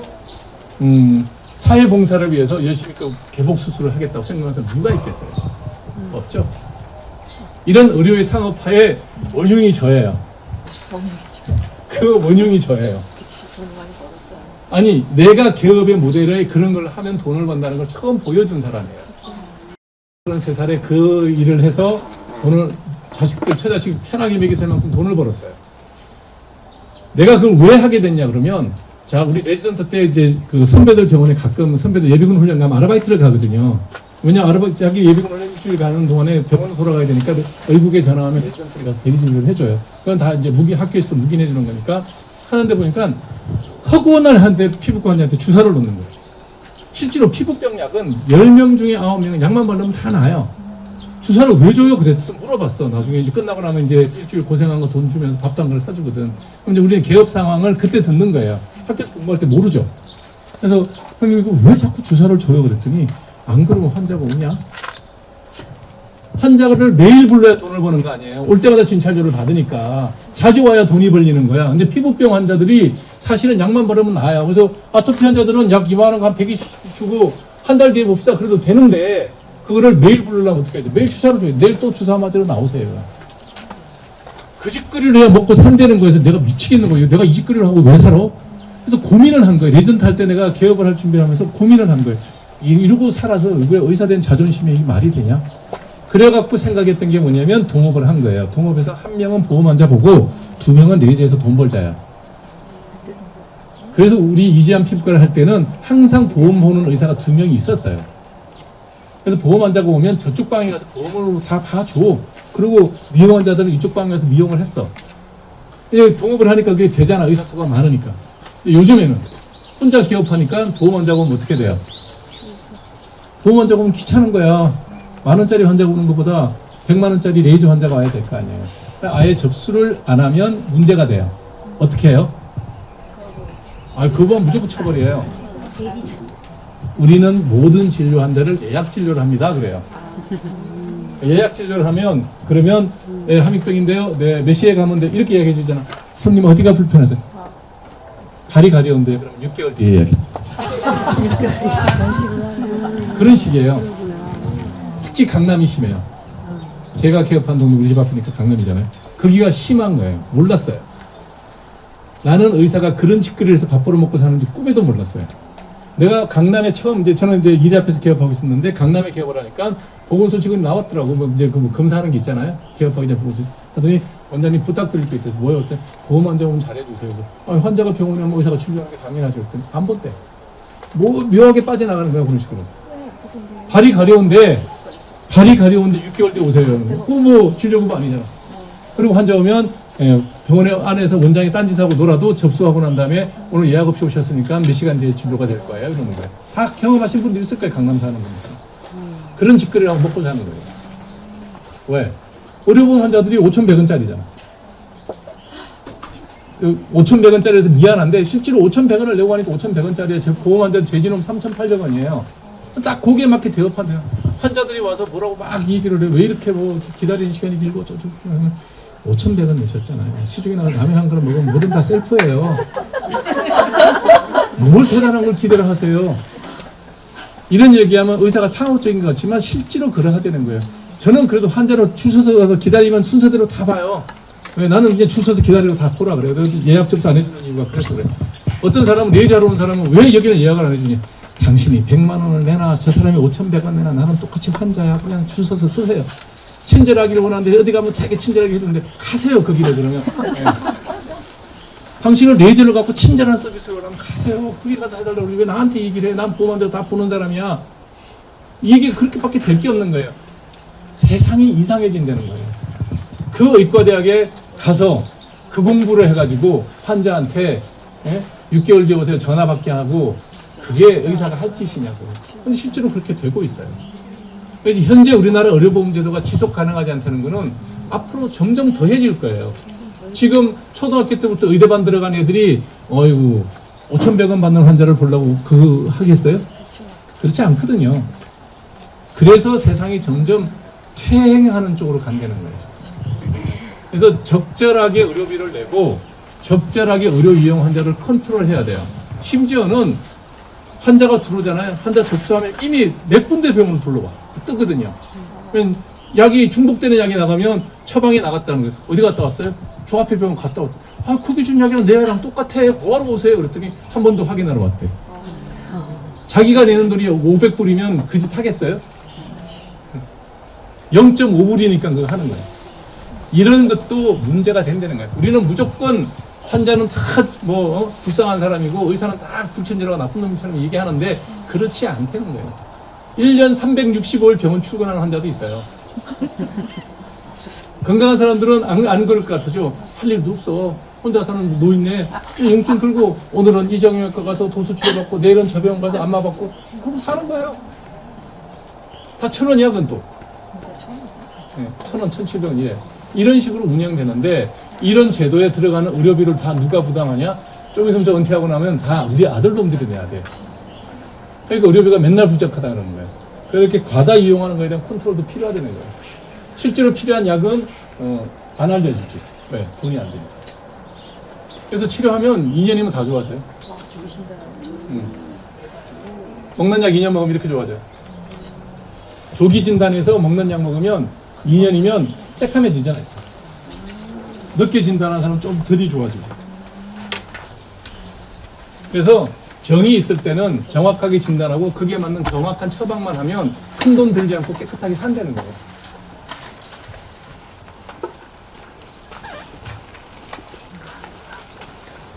사회봉사를 위해서 열심히 또 개복 수술을 하겠다고 생각하는 사람 누가 있겠어요? 없죠. 이런 의료의 상업화의 원흉이 저예요. 그 원흉이 저예요. 아니 내가 개업의 모델에 그런 걸 하면 돈을 번다는 걸 처음 보여준 사람이에요. 33살에 그 일을 해서 돈을 자식들 처자식 편하게 먹이 살 만큼 돈을 벌었어요. 내가 그걸 왜 하게 됐냐 그러면 자 우리 레지던트 때 이제 그 선배들 병원에 가끔 선배들 예비군 훈련 가면 아르바이트를 가거든요. 왜냐 자기 예비군 훈련 일주일 가는 동안에 병원 돌아가야 되니까 의국에 전화하면 레지던트에 가서 대리 진료를 해줘요. 그건 다 이제 학교에서 무기 내주는 거니까 하는데 보니까 허구한 한테 피부과 환자한테 주사를 놓는 거예요. 실제로 피부병 약은 10명 중에 9명은 약만 바르면 다 나아요. 주사를 왜 줘요? 그랬어. 물어봤어. 나중에 이제 끝나고 나면 이제 일주일 고생한 거 돈 주면서 밥도 한 그릇 사주거든. 그럼 이제 우리는 개업 상황을 그때 듣는 거예요. 학교에서 공부할 때 모르죠. 그래서 형님 이거 왜 자꾸 주사를 줘요? 그랬더니 안 그러면 환자가 오냐? 환자를 매일 불러야 돈을 버는 거 아니에요. 올 때마다 진찰료를 받으니까 자주 와야 돈이 벌리는 거야. 근데 피부병 환자들이 사실은 약만 바르면 나아요. 그래서 아토피 환자들은 약 2만 원 한 120 주고 한 달 뒤에 봅시다. 그래도 되는데 그거를 매일 부르려면 어떻게 해야 돼? 매일 주사를 줘야 돼. 내일 또 주사 맞으러 나오세요. 그 짓거리를 해야 먹고 산다는 거에서 내가 미치겠는 거예요. 내가 이 짓거리를 하고 왜 살아? 그래서 고민을 한 거예요. 레전트 할 때 내가 개업을 할 준비를 하면서 고민을 한 거예요. 이러고 살아서 왜 의사된 자존심이 이게 말이 되냐? 그래갖고 생각했던 게 뭐냐면 동업을 한 거예요. 동업에서 한 명은 보험 환자 보고 2명은 레이저에서 돈 벌자야. 그래서 우리 이지암 피부과를 할 때는 항상 보험 보는 의사가 2명이 있었어요. 그래서 보험 환자가 오면 저쪽 방에 가서 보험으로 다 봐줘. 그리고 미용 환자들은 이쪽 방에 가서 미용을 했어. 동업을 하니까 그게 되잖아. 의사 수가 많으니까. 요즘에는 혼자 기업하니까 보험 환자가 오면 어떻게 돼요? 보험 환자가 오면 귀찮은 거야. 10,000원짜리 환자가 오는 것보다 100만 원짜리 레이저 환자가 와야 될 거 아니에요. 아예 접수를 안 하면 문제가 돼요. 어떻게 해요? 그거 무조건 처벌이에요. 우리는 모든 진료 환자를 예약 진료를 합니다. 그래요. 예약 진료를 하면 그러면 네, 함익병인데요. 네, 몇 시에 가면 돼? 이렇게 이야기해 주잖아. 손님 어디가 불편하세요? 발이 가려운데요. 그럼 6개월 뒤에 예약해. 그런 식이에요. 특히 강남이 심해요. 제가 개업한 동네 우리 집 앞이니까 강남이잖아요. 거기가 심한 거예요. 몰랐어요. 나는 의사가 그런 짓거리를 해서 밥 벌어먹고 사는지 꿈에도 몰랐어요. 내가 강남에 처음 이제 저는 이제 이대 앞에서 개업하고 있었는데 강남에 개업을 하니까 보건소식은 나왔더라고. 뭐 이제 그 검사하는 게 있잖아요. 개업하기 전에 보건소. 하더니 원장님 부탁드릴 게 있어서 뭐예요? 어때? 보험 환자 오면 잘해주세요. 환자가 병원에 오면 의사가 진료하는 게 당연하죠. 그랬더니 안 본대. 뭐 묘하게 빠져나가는 거야 그런 식으로. 발이 가려운데 6개월 뒤에 오세요. 그거 뭐 진료급 아니잖아. 그리고 환자 오면 병원에 안에서 원장이 딴짓하고 놀아도 접수하고 난 다음에 오늘 예약 없이 오셨으니까 몇 시간 뒤에 진료가 될 거예요. 이러는 거예요. 다 경험하신 분들 있을 거예요. 강남 사는 분들. 그런 짓거리라고 먹고 사는 거예요. 왜? 의료보험 환자들이 5,100원짜리잖아. 5,100원짜리에서 미안한데 실제로 5,100원을 내고 하니까 5,100원짜리에 보험 환자 재진홈 3,800원이에요. 딱 거기에 맞게 대업한대요. 환자들이 와서 뭐라고 막 얘기를 해요. 왜 이렇게 뭐 기다리는 시간이 길고 어쩌고 5,100원 내셨잖아요. 시중에 나가서 라면 한 그릇 먹으면 뭐든 다 셀프예요. 뭘 대단한 걸 기대를 하세요. 이런 얘기하면 의사가 상업적인 것 같지만 실제로 그러하다는 거예요. 저는 그래도 환자로 줄 서서 가서 기다리면 순서대로 다 봐요. 왜? 나는 그냥 줄 서서 기다리고 다 보라 그래요. 예약 접수 안 해주는 이유가 그래서 그래요. 어떤 사람은 내자로 온 사람은 왜 여기는 예약을 안 해주냐. 당신이 100만 원을 내나 저 사람이 5,100원 내나 나는 똑같이 환자야. 그냥 줄 서서 쓰세요. 친절하기를 원하는데 어디 가면 되게 친절하게 해주는데 가세요 그 길에 그러면. 네. 당신은 레이저를 갖고 친절한 서비스를 하면 가세요. 거기 가서 해달라고 그러지 왜 나한테 얘기를 해. 난 보험환자 다 보는 사람이야. 이게 그렇게밖에 될 게 없는 거예요. 세상이 이상해진다는 거예요. 그 의과대학에 가서 그 공부를 해가지고 환자한테 6개월 뒤에 오세요 전화 받게 하고 그게 의사가 할 짓이냐고. 근데 실제로 그렇게 되고 있어요. 그래서 현재 우리나라 의료보험제도가 지속 가능하지 않다는 거는 앞으로 점점 더해질 거예요. 지금 초등학교 때부터 의대반 들어간 애들이 어이구 5,100원 받는 환자를 보려고 그거 하겠어요? 그렇지 않거든요. 그래서 세상이 점점 퇴행하는 쪽으로 간다는 거예요. 그래서 적절하게 의료비를 내고 적절하게 의료 이용 환자를 컨트롤해야 돼요. 심지어는 환자가 들어오잖아요. 환자 접수하면 이미 몇 군데 병원을 둘러봐. 뜨거든요. 약이 중복되는 약이 나가면 처방이 나갔다는 거예요. 어디 갔다 왔어요? 저 앞에 병원 갔다 왔대. 아, 거기 준 약이랑 내 약이랑 똑같아. 뭐하러 오세요? 그랬더니 한 번 더 확인하러 왔대. 자기가 내는 돈이 500불이면 그 짓 하겠어요? 0.5불이니까 그거 하는 거예요. 이런 것도 문제가 된다는 거예요. 우리는 무조건 환자는 다 불쌍한 사람이고 의사는 다 불친절하고 나쁜 놈처럼 얘기하는데 그렇지 않다는 거예요. 1년 365일 병원 출근하는 환자도 있어요. 건강한 사람들은 안 그럴 것 같죠. 할 일도 없어. 혼자 사는 노인네 용돈 들고 오늘은 이정형외과 가서 도수 치료받고 내일은 저 병원 가서 안마 받고 그러고 사는 거예요. 다 1,000원이야 그건 또. 1,000원, 1,700원이래. 이런 식으로 운영되는데 이런 제도에 들어가는 의료비를 다 누가 부담하냐? 좀 있으면 저 은퇴하고 나면 다 우리 아들놈들이 내야 돼. 그러니까 의료비가 맨날 부족하다 그러는 거예요. 그렇게 과다 이용하는 거에 대한 컨트롤도 필요하다는 거예요. 실제로 필요한 약은 안 알려주지. 왜? 돈이 안 되니까. 그래서 치료하면 2년이면 다 좋아져요. 먹는 약 2년 먹으면 이렇게 좋아져요. 조기 진단에서 먹는 약 먹으면 2년이면 새카매지잖아요. 늦게 진단한 사람은 좀 덜이 좋아지고. 그래서 병이 있을 때는 정확하게 진단하고 그게 맞는 정확한 처방만 하면 큰 돈 들지 않고 깨끗하게 산다는 거예요.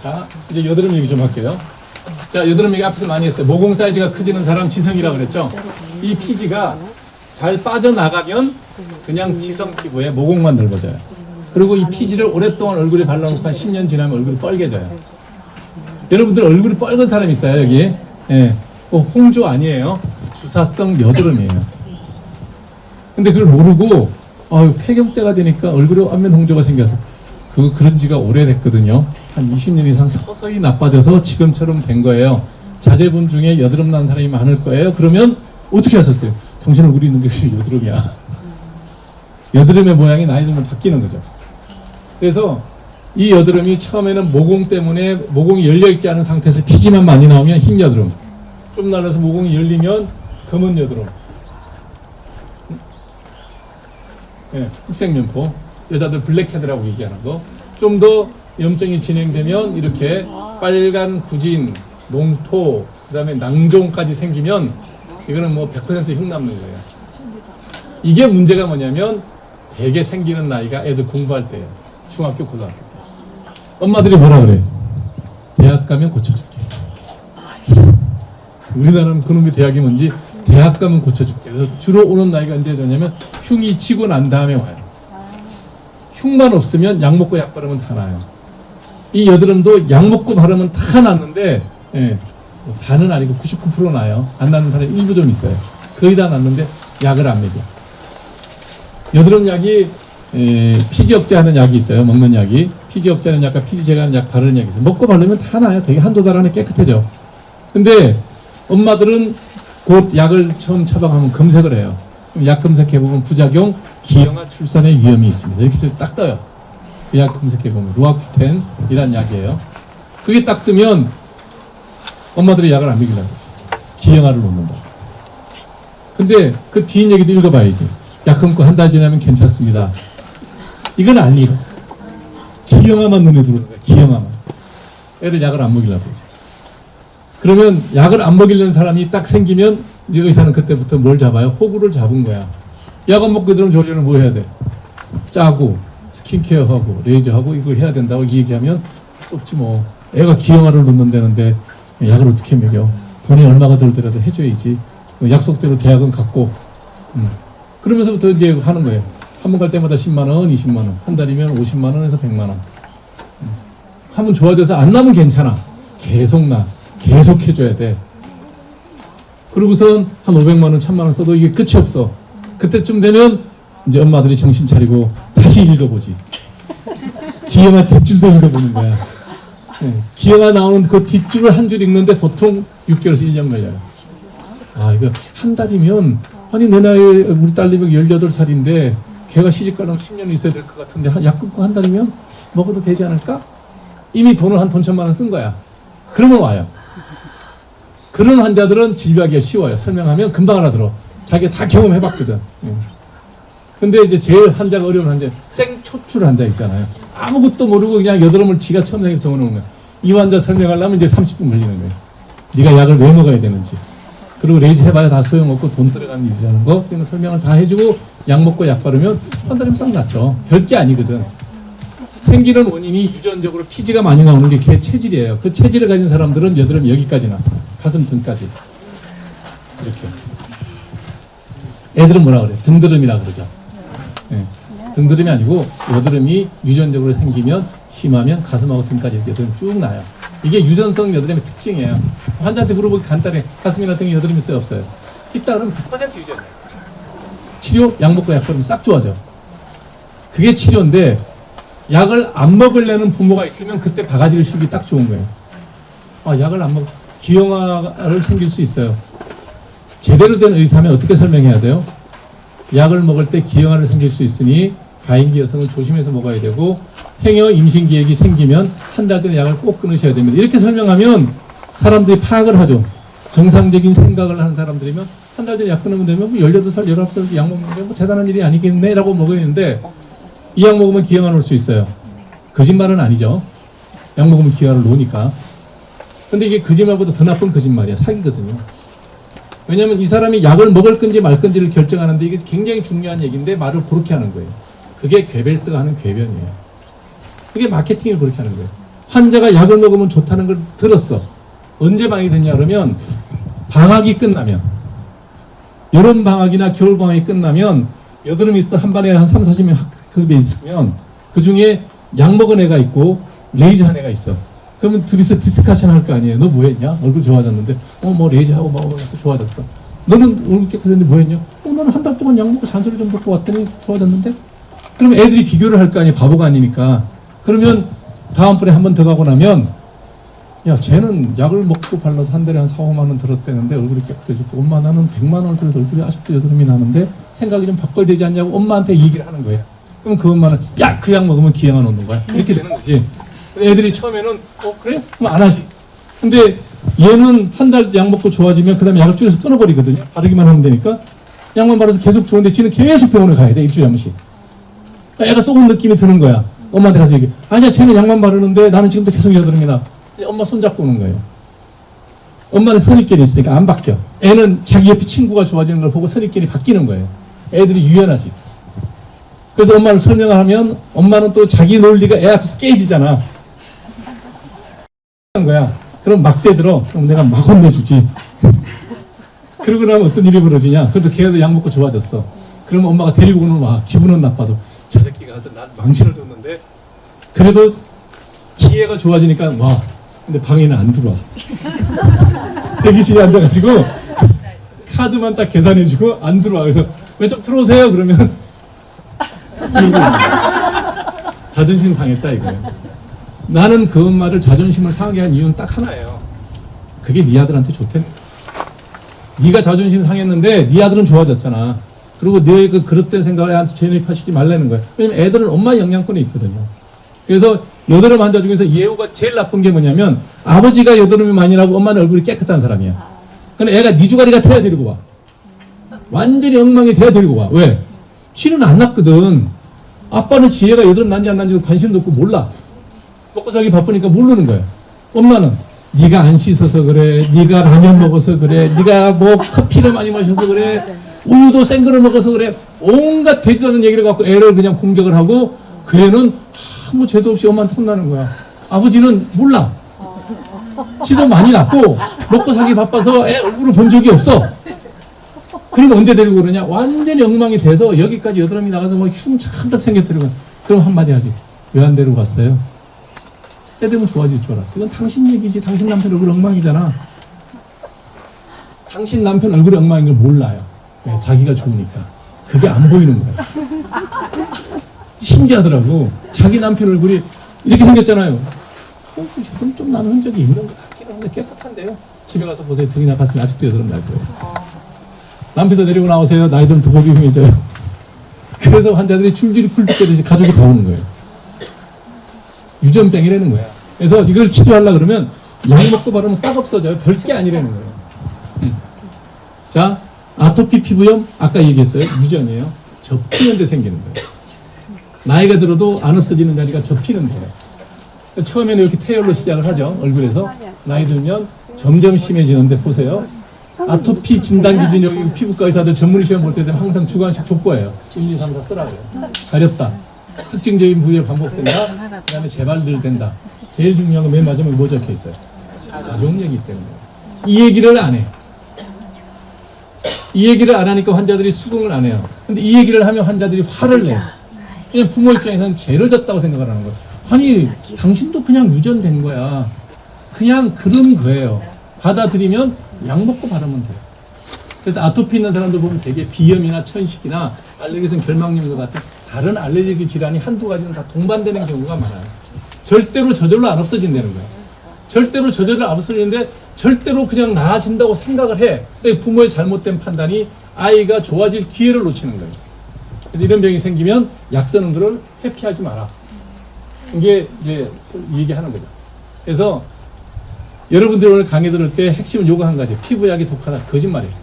자, 이제 여드름 얘기 좀 할게요. 자, 여드름 얘기 앞에서 많이 했어요. 모공 사이즈가 커지는 사람 지성이라고 그랬죠. 이 피지가 잘 빠져나가면 그냥 지성 피부에 모공만 넓어져요. 그리고 이 피지를 오랫동안 얼굴에 발라놓고 한 10년 지나면 얼굴이 빨개져요. 여러분들 얼굴이 빨간 사람 있어요 여기? 예. 홍조 아니에요. 주사성 여드름이에요. 근데 그걸 모르고 폐경 때가 되니까 얼굴에 안면 홍조가 생겨서 그런 지가 오래됐거든요. 한 20년 이상 서서히 나빠져서 지금처럼 된 거예요. 자제분 중에 여드름 난 사람이 많을 거예요. 그러면 어떻게 하셨어요? 당신 얼굴이 있는 게 여드름이야. 여드름의 모양이 나이 들면 바뀌는 거죠. 그래서 이 여드름이 처음에는 모공 때문에 모공이 열려있지 않은 상태에서 피지만 많이 나오면 흰 여드름, 좀 날려서 모공이 열리면 검은 여드름, 흑색면포, 여자들 블랙헤드라고 얘기하는 거. 좀 더 염증이 진행되면 이렇게 빨간 구진, 농토, 그 다음에 낭종까지 생기면 이거는 뭐 100% 흉남는 거예요. 이게 문제가 뭐냐면 대개 생기는 나이가 애들 공부할 때예요. 중학교, 고등학교 때. 엄마들이 뭐라 그래? 대학 가면 고쳐줄게. 우리나라는 그놈이 대학이 뭔지 대학 가면 고쳐줄게. 그래서 주로 오는 나이가 언제 되냐면 흉이 치고 난 다음에 와요. 흉만 없으면 약 먹고 약 바르면 다 나요. 이 여드름도 약 먹고 바르면 다 낫는데, 예, 뭐 다는 아니고 99% 나요. 안 낫는 사람이 일부 좀 있어요. 거의 다 낫는데 약을 안 먹여. 여드름 약이 피지 억제하는 약이 있어요. 먹는 약이. 피지 억제하는 약과 피지 제거하는 약 바르는 약이 있어요. 먹고 바르면 다 나요. 되게 한두 달 안에 깨끗해져. 근데 엄마들은 곧 약을 처음 처방하면 검색을 해요. 그럼 약 검색해보면 부작용, 기형아 출산의 위험이 있습니다. 이렇게 해서 딱 떠요. 그 약 검색해보면 루아큐텐이라는 약이에요. 그게 딱 뜨면 엄마들이 약을 안 먹이려고 하죠. 기형아를 놓는다. 근데 그 뒤인 얘기도 읽어봐야지. 약 끊고 한 달 지나면 괜찮습니다. 이건 아니에요. 기형아만 눈에 들어오는 거야. 기형아만. 애들 약을 안 먹이려고 하죠. 그러면 약을 안 먹이려는 사람이 딱 생기면 이제 의사는 그때부터 뭘 잡아요? 호구를 잡은 거야. 약 안 먹고 들으면 저리는 뭐 해야 돼? 짜고 스킨케어하고 레이저하고 이걸 해야 된다고 얘기하면 없지 뭐. 애가 기형아를 놓는다는데 약을 어떻게 먹여? 돈이 얼마가 들더라도 해줘야지. 약속대로 대학은 갔고 그러면서부터 이제 하는 거예요. 한 번 갈 때마다 10만 원, 20만 원. 한 달이면 50만 원에서 100만 원. 하면 좋아져서 안 나면 괜찮아. 계속 나. 계속 해줘야 돼. 그러고선 한 500만 원, 1000만 원 써도 이게 끝이 없어. 그때쯤 되면 이제 엄마들이 정신 차리고 다시 읽어보지. 기형아 뒷줄도 읽어보는 거야. 기형아 나오는 그 뒷줄을 한 줄 읽는데 보통 6개월에서 1년 걸려요. 아, 이거 한 달이면, 아니, 내 나이에 우리 딸내미 18살인데 걔가 시집가려면 10년 있어야 될 것 같은데 약 끊고 한 달이면 먹어도 되지 않을까? 이미 돈을 한 돈 천만 원 쓴 거야. 그러면 와요. 그런 환자들은 진료하기가 쉬워요. 설명하면 금방 알아들어. 자기가 다 경험해봤거든. 근데 이제 제일 환자가 어려운 환자, 생초출 환자 있잖아요. 아무것도 모르고 그냥 여드름을 지가 처음 생겨서 병원에 온 거야. 이 환자 설명하려면 이제 30분 걸리는 거예요. 네가 약을 왜 먹어야 되는지. 그리고 레이저 해봐야 다 소용없고 돈 들어가는 일이라는 거. 그래서 설명을 다 해주고 약 먹고 약 바르면 환자님 싹 낫죠. 별게 아니거든. 생기는 원인이 유전적으로 피지가 많이 나오는 게 걔 체질이에요. 그 체질을 가진 사람들은 여드름이 여기까지나 가슴 등까지 이렇게. 애들은 뭐라 그래? 등드름이라 그러죠. 네. 등드름이 아니고 여드름이 유전적으로 생기면 심하면 가슴하고 등까지 여드름이 쭉 나요. 이게 유전성 여드름의 특징이에요. 환자한테 물어보기 간단해. 가슴이나 등에 여드름이 있어요? 없어요? 있다 그러면 100% 유전이에요. 치료, 약 먹고 약 바르면 싹 좋아져. 그게 치료인데 약을 안 먹으려는 부모가 있으면 그때 바가지를 씌우기 딱 좋은 거예요. 아, 약을 안 먹, 기형아를 생길 수 있어요. 제대로 된 의사면 어떻게 설명해야 돼요? 약을 먹을 때 기형아를 생길 수 있으니 가임기 여성은 조심해서 먹어야 되고 행여 임신 계획이 생기면 한 달 전에 약을 꼭 끊으셔야 됩니다. 이렇게 설명하면 사람들이 파악을 하죠. 정상적인 생각을 하는 사람들이면 한 달 전에 약 끊으면 되면 뭐 18살, 19살 약 먹는 게 뭐 대단한 일이 아니겠네 라고 먹었는데 이 약 먹으면 기형아 놓을 수 있어요. 거짓말은 아니죠. 약 먹으면 기형아를 놓으니까. 근데 이게 거짓말보다 더 나쁜 거짓말이야. 사기거든요. 왜냐면 이 사람이 약을 먹을 건지 말 건지를 결정하는데 이게 굉장히 중요한 얘기인데 말을 그렇게 하는 거예요. 그게 괴벨스가 하는 궤변이에요. 그게 마케팅을 그렇게 하는 거예요. 환자가 약을 먹으면 좋다는 걸 들었어. 언제 방학이 됐냐 그러면 방학이 끝나면 여름 방학이나 겨울 방학이 끝나면 여드름이 있어 한 반에 한 3, 40명 학급에 있으면 그 중에 약 먹은 애가 있고 레이저 한 애가 있어. 그러면 둘이서 디스커션 할 거 아니에요. 너 뭐 했냐? 얼굴 좋아졌는데 뭐 레이저하고 뭐 해서 좋아졌어. 너는 얼굴 깨끗했는데 뭐 했냐? 나는 한 달 동안 약 먹고 잔소리 좀 듣고 왔더니 좋아졌는데? 그럼 애들이 비교를 할 거 아니에요. 바보가 아니니까. 그러면 다음번에 한 번 더 가고 나면 야 쟤는 약을 먹고 발라서 한 달에 한 4, 5만 원 들었대는데 얼굴이 깨끗해졌고 엄마 나는 100만 원을 들어서 얼굴이 아직도 여드름이 나는데 생각이 좀 바꿔야 되지 않냐고 엄마한테 얘기를 하는 거예요. 그럼 그 엄마는 야 그 약 먹으면 기형아 놓는 거야. 이렇게 되는 거지. 애들이 처음에는 그래? 그럼 안 하지. 근데 얘는 한 달 약 먹고 좋아지면 그 다음에 약을 줄여서 끊어버리거든요. 바르기만 하면 되니까. 약만 바르서 계속 좋은데 지는 계속 병원을 가야 돼. 일주일에 한 번씩. 애가 쏘은 느낌이 드는 거야. 엄마한테 가서 얘기해. 아니야 쟤는 약만 바르는데 나는 지금도 계속 여드름이 나. 엄마 손잡고 오는 거예요. 엄마는 선입견이 있으니까 안 바뀌어. 애는 자기 옆에 친구가 좋아지는 걸 보고 선입견이 바뀌는 거예요. 애들이 유연하지. 그래서 엄마를 설명하면 엄마는 또 자기 논리가 애 앞에서 깨지잖아. 하는 거야. 그럼 막 대들어. 그럼 내가 막 혼내주지. 그러고 나면 어떤 일이 벌어지냐. 그래도 걔도 약 먹고 좋아졌어. 그러면 엄마가 데리고 오는 와. 기분은 나빠도 저 새끼가 가서 난 망신을 줬는데 그래도 지혜가 좋아지니까 와. 근데 방에는 안 들어와. 대기실에 앉아가지고 카드만 딱 계산해주고 안 들어와. 그래서 왼쪽 들어오세요. 그러면 자존심 상했다 이거예요. 나는 그 엄마를 자존심을 상하게 한 이유는 딱 하나예요. 그게 네 아들한테 좋대. 네가 자존심 상했는데 네 아들은 좋아졌잖아. 그리고 너의 그 그릇된 생각을 애한테 재입하시지 말라는 거예요. 왜냐면 애들은 엄마 영향권이 있거든요. 그래서 여드름 환자 중에서 예후가 제일 나쁜 게 뭐냐면 아버지가 여드름이 많이 나고 엄마는 얼굴이 깨끗한 사람이야. 근데 애가 네 주가리 같아야 데리고 와. 완전히 엉망이 돼야 데리고 와. 왜? 치는 안 났거든. 아빠는 지혜가 여드름 난지 안 난지도 관심도 없고 몰라. 먹고 살기 바쁘니까 모르는 거야. 엄마는 네가 안 씻어서 그래. 네가 라면 먹어서 그래. 네가 뭐 커피를 많이 마셔서 그래. 우유도 센 거를 먹어서 그래. 온갖 되지도 않는 얘기를 갖고 애를 그냥 공격을 하고 그 애는 아무 죄도 없이 엄마한테 혼나는 거야. 아버지는 몰라. 지도 많이 났고 먹고 살기 바빠서 애 얼굴을 본 적이 없어. 그럼 언제 데리고 그러냐? 완전히 엉망이 돼서 여기까지 여드름이 나가서 뭐 흉착한딱 생겨뜨리고 그럼 한마디 하지. 왜 안 데리고 갔어요? 애 되면 좋아질 줄 알아. 이건 당신 얘기지. 당신 남편 얼굴 엉망이잖아. 당신 남편 얼굴이 엉망인 걸 몰라요. 왜? 자기가 좋으니까. 그게 안 보이는 거예요. 신기하더라고. 자기 남편 얼굴이 이렇게 생겼잖아요. 여드름 좀 나는 흔적이 있는 것 같긴 한데 깨끗한데요. 집에 가서 보세요. 등이 나갔으면 아직도 여드름 날 거예요. 남편도 데리고 나오세요. 나이 들면 두목이 흉해져요. 그래서 환자들이 줄줄이 풀빛거리듯이 가족이 다 오는 거예요. 유전병이라는 거야. 그래서 이걸 치료하려고 그러면 약 먹고 바르면 싹 없어져요. 별게 아니라는 거예요. 자, 아토피 피부염 아까 얘기했어요. 유전이에요. 접히는 데 생기는 거예요. 나이가 들어도 안 없어지는 자리가 접히는 거예요. 처음에는 이렇게 태열로 시작을 하죠. 얼굴에서. 나이 들면 점점 심해지는데 보세요. 아토피 진단 기준 여기 피부과 의사들 전문 시험 볼 때 되면 항상 주관식 족보예요. 1, 2, 3, 4 쓰라고요. 가렵다. 특징적인 부위에 반복된다. 그 다음에 재발들 된다. 제일 중요한 건 맨 마지막에 뭐 적혀 있어요? 가족력이 때문에. 이 얘기를 안 해. 이 얘기를 안 하니까 환자들이 수긍을 안 해요. 근데 이 얘기를 하면 환자들이 화를 내요. 그냥 부모 입장에서는 죄를 졌다고 생각을 하는 거예요. 아니, 당신도 그냥 유전된 거야. 그냥 그런 거예요. 받아들이면 약 먹고 바르면 돼요. 그래서 아토피 있는 사람들 보면 되게 비염이나 천식이나 알레르기성 결막염과 같은 다른 알레르기 질환이 한두 가지는 다 동반되는 경우가 많아요. 절대로 저절로 안 없어진다는 거예요. 절대로 저절로 안 없어지는데 절대로 그냥 나아진다고 생각을 해. 부모의 잘못된 판단이 아이가 좋아질 기회를 놓치는 거예요. 그래서 이런 병이 생기면 약 쓰는 거를 회피하지 마라. 이게 이제 얘기하는 거죠. 그래서 여러분들 오늘 강의 들을 때 핵심은 요거 한 가지. 피부약이 독하다. 거짓말이에요.